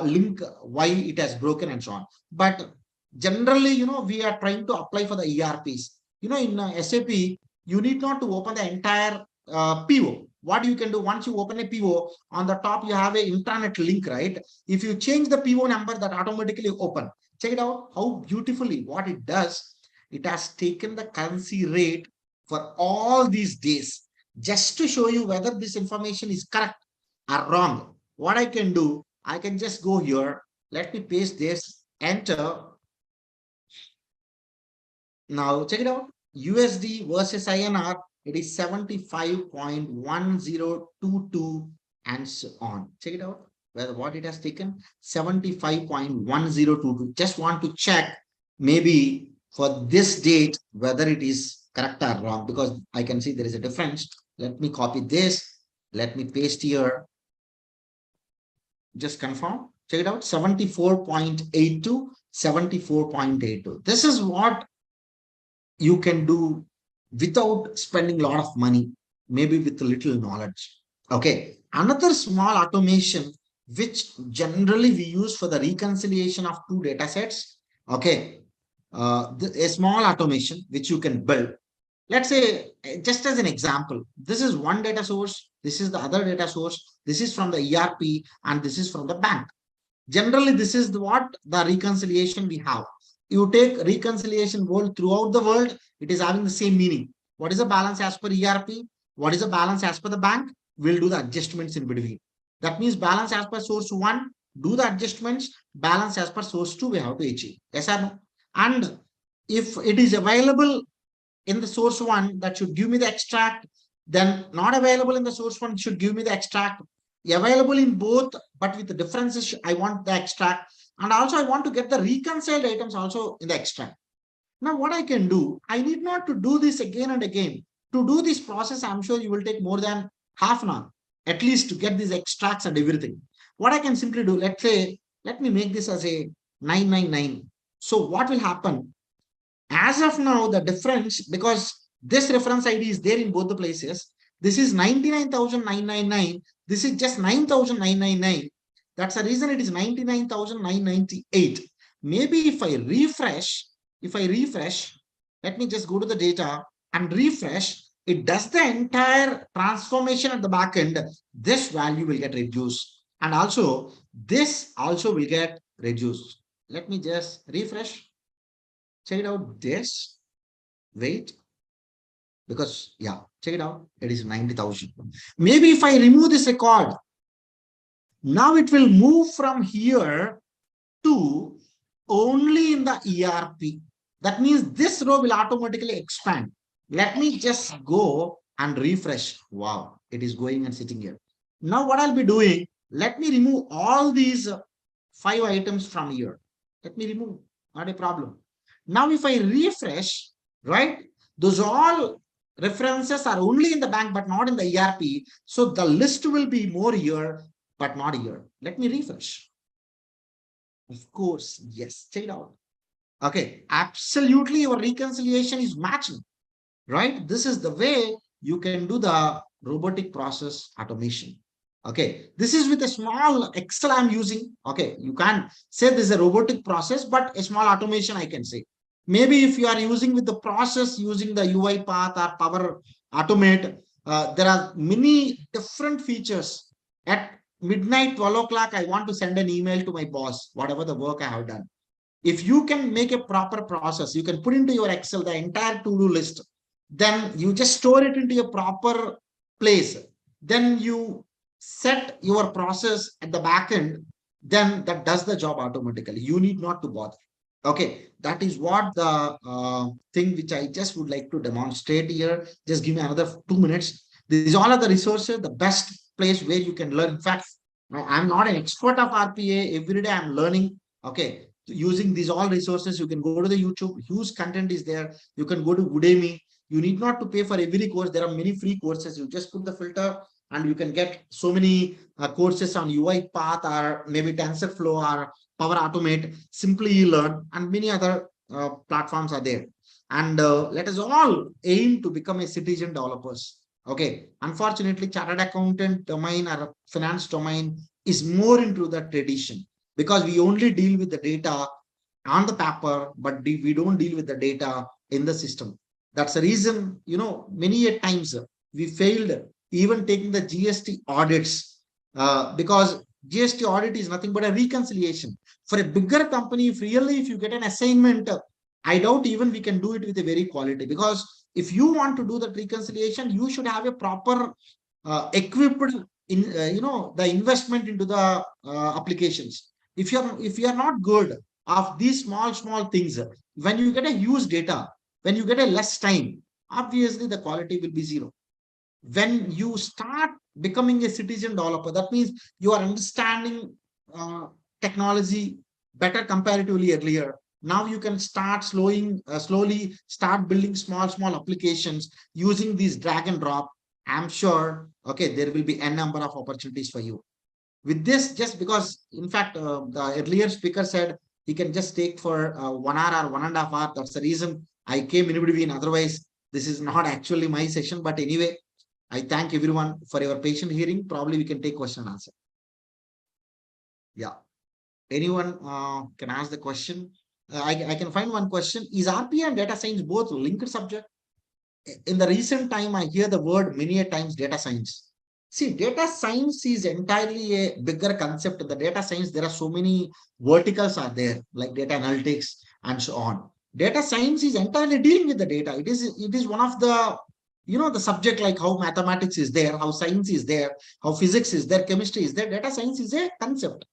link, why it has broken and so on. But generally, we are trying to apply for the ERPs. In SAP, you need not to open the entire PO. What you can do, once you open a PO, on the top you have an intranet link, right? If you change the PO number, that automatically open. Check it out how beautifully what it does. It has taken the currency rate for all these days just to show you whether this information is correct or wrong. What I can do, I can just go here. Let me paste this, enter. Now check it out. USD versus INR. It is 75.1022 and so on. Check it out. What it has taken, 75.1022. Just want to check maybe for this date whether it is correct or wrong, because I can see there is a difference. Let me copy this. Let me paste here. Just confirm. Check it out. 74.82, 74.82. This is what you can do without spending a lot of money, maybe with little knowledge. Okay, another small automation which generally we use for the reconciliation of two data sets. Okay, a small automation which you can build. Let's say, just as an example, this is one data source, this is the other data source, this is from the ERP, and this is from the bank. Generally, this is what the reconciliation we have. You take reconciliation world throughout the world, it is having the same meaning. What is the balance as per ERP? What is the balance as per the bank? We'll do the adjustments in between. That means balance as per source 1, do the adjustments, balance as per source 2, we have to achieve. Yes or no? And if it is available in the source 1, that should give me the extract. Then not available in the source 1 should give me the extract. Available in both, but with the differences, I want the extract. And also I want to get the reconciled items also in the extract. Now what I can do, I need not to do this again and again. To do this process, I'm sure you will take more than half an hour, at least, to get these extracts and everything. What I can simply do, let's say, let me make this as a 999. So what will happen? As of now, the difference, because this reference ID is there in both the places, this is 99,999. This is just 9,999. That's the reason it is 99,998. Maybe if I refresh, let me just go to the data and refresh. It does the entire transformation at the back end. This value will get reduced. And also, this also will get reduced. Let me just refresh. Check it out. This. Wait. Because, yeah, check it out. It is 90,000. Maybe if I remove this record, now it will move from here to only in the ERP. That means this row will automatically expand. Let me just go and refresh. Wow, it is going and sitting here. Now what I'll be doing, let me remove all these 5 items from here. Let me remove, not a problem. Now, if I refresh, right, those all references are only in the bank, but not in the ERP. So the list will be more here, but not here. Let me refresh. Of course, yes, check it out. Okay, absolutely, your reconciliation is matching, right? This is the way you can do the robotic process automation. Okay, this is with a small Excel I'm using. Okay, you can say this is a robotic process, but a small automation I can say. Maybe if you are using with the process using the UI path or Power Automate, there are many different features. At midnight, 12 o'clock, I want to send an email to my boss, whatever the work I have done. If you can make a proper process, you can put into your Excel the entire to-do list, then you just store it into a proper place. Then you set your process at the back end, then that does the job automatically. You need not to bother. Okay, that is what the thing which I just would like to demonstrate here. Just give me another 2 minutes. These all are the resources, the best place where you can learn. In fact, I'm not an expert of RPA. Every day I'm learning. Okay, using these all resources, you can go to the YouTube, huge content is there. You can go to Udemy. You need not to pay for every course. There are many free courses. You just put the filter and you can get so many courses on UI path or maybe TensorFlow or Power Automate. Simply learn, and many other platforms are there. And let us all aim to become a citizen developers. Okay, unfortunately, chartered accountant domain or finance domain is more into the tradition, because we only deal with the data on the paper, but we don't deal with the data in the system. That's the reason, many a times we failed even taking the GST audits, because GST audit is nothing but a reconciliation. For a bigger company, if you get an assignment, I doubt even we can do it with a very quality, because if you want to do that reconciliation, you should have a proper equipped in the investment into the applications. If you're not good of these small things, when you get a huge data, when you get a less time, obviously the quality will be zero. When you start becoming a citizen developer, that means you are understanding technology better comparatively earlier. Now you can start slowly start building small applications using these drag and drop. I'm sure, okay, there will be a number of opportunities for you. With this, just because, in fact, the earlier speaker said he can just take for 1 hour or 1.5 hours. That's the reason I came in between. Otherwise, this is not actually my session. But anyway, I thank everyone for your patient hearing. Probably we can take question and answer. Yeah. Anyone can ask the question. I can find one question. Is RPA and data science both linked subject? In the recent time, I hear the word many a times data science. See, data science is entirely a bigger concept. In the data science, there are so many verticals are there, like data analytics and so on. Data science is entirely dealing with the data. It is one of the, the subject, like how mathematics is there, how science is there, how physics is there, chemistry is there. Data science is a concept.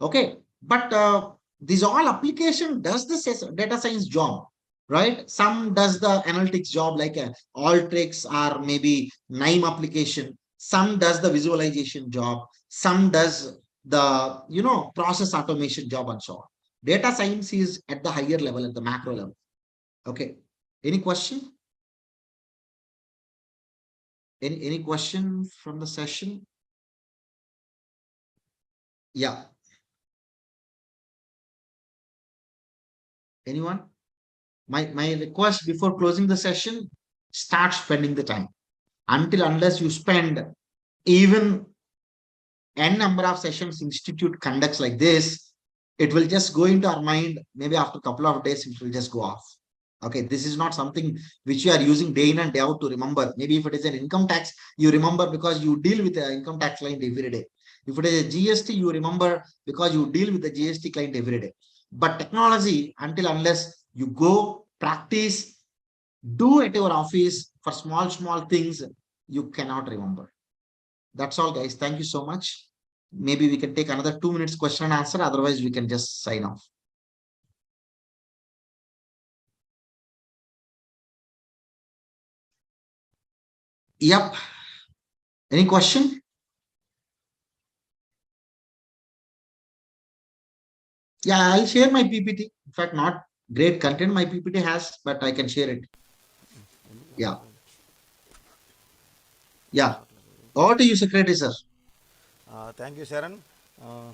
Okay. But this all application does this data science job, right? Some does the analytics job like Alteryx or maybe NIME application. Some does the visualization job. Some does the, process automation job and so on. Data science is at the higher level, at the macro level. Okay. Any question? Any question from the session? Yeah. Anyone? My request before closing the session, start spending the time. Unless you spend even n number of sessions institute conducts like this, it will just go into our mind. Maybe after a couple of days, it will just go off. Okay, this is not something which you are using day in and day out to remember. Maybe if it is an income tax, you remember because you deal with the income tax client every day. If it is a GST, you remember because you deal with the GST client every day. But technology, unless you go practice, do at your office for small things, you cannot remember. That's all, guys. Thank you so much. Maybe we can take another 2 minutes question and answer. Otherwise, we can just sign off. Yep. Any question? Yeah, I'll share my PPT. In fact, not great content my PPT has, but I can share it. Yeah. Yeah. Over to you, Secretary, sir. Thank you, Sharon. Uh,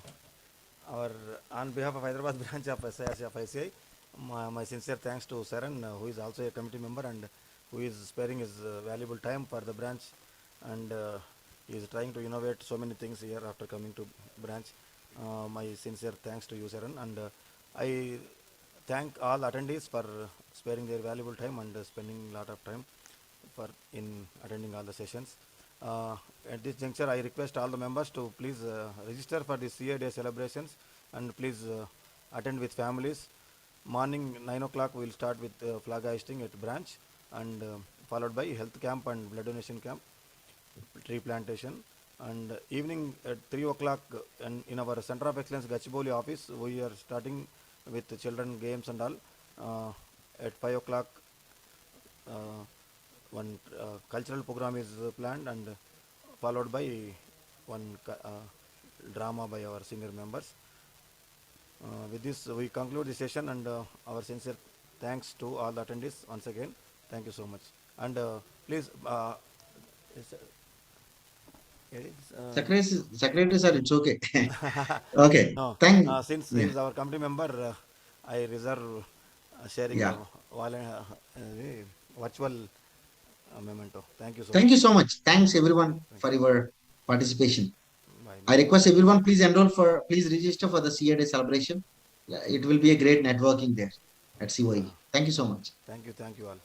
our on behalf of Hyderabad branch of SIS of ICI, my sincere thanks to Sharon, who is also a committee member and who is sparing his valuable time for the branch, and he is trying to innovate so many things here after coming to branch. My sincere thanks to you, Sharon, and I thank all attendees for sparing their valuable time and spending a lot of time for in attending all the sessions. Uh, at this juncture, I request all the members to please register for the CA Day celebrations and please attend with families. Morning 9 o'clock we will start with flag hoisting at branch and followed by health camp and blood donation camp, tree plantation, and evening at 3 o'clock and in our Center of Excellence Gachibowli office we are starting with children games and all. At 5 o'clock one cultural program is planned and followed by one drama by our senior members. With this, we conclude the session and our sincere thanks to all the attendees once again. Thank you so much. And please, Secretary, sir, it's okay. Okay. no, Yeah. since our committee member, I reserve sharing the Yeah. virtual memento. Thank you so Thank much. you so much. Thanks everyone for your participation. Bye. I request everyone, please register for the CA Day celebration. It will be a great networking there at COE. Thank you so much. Thank you all.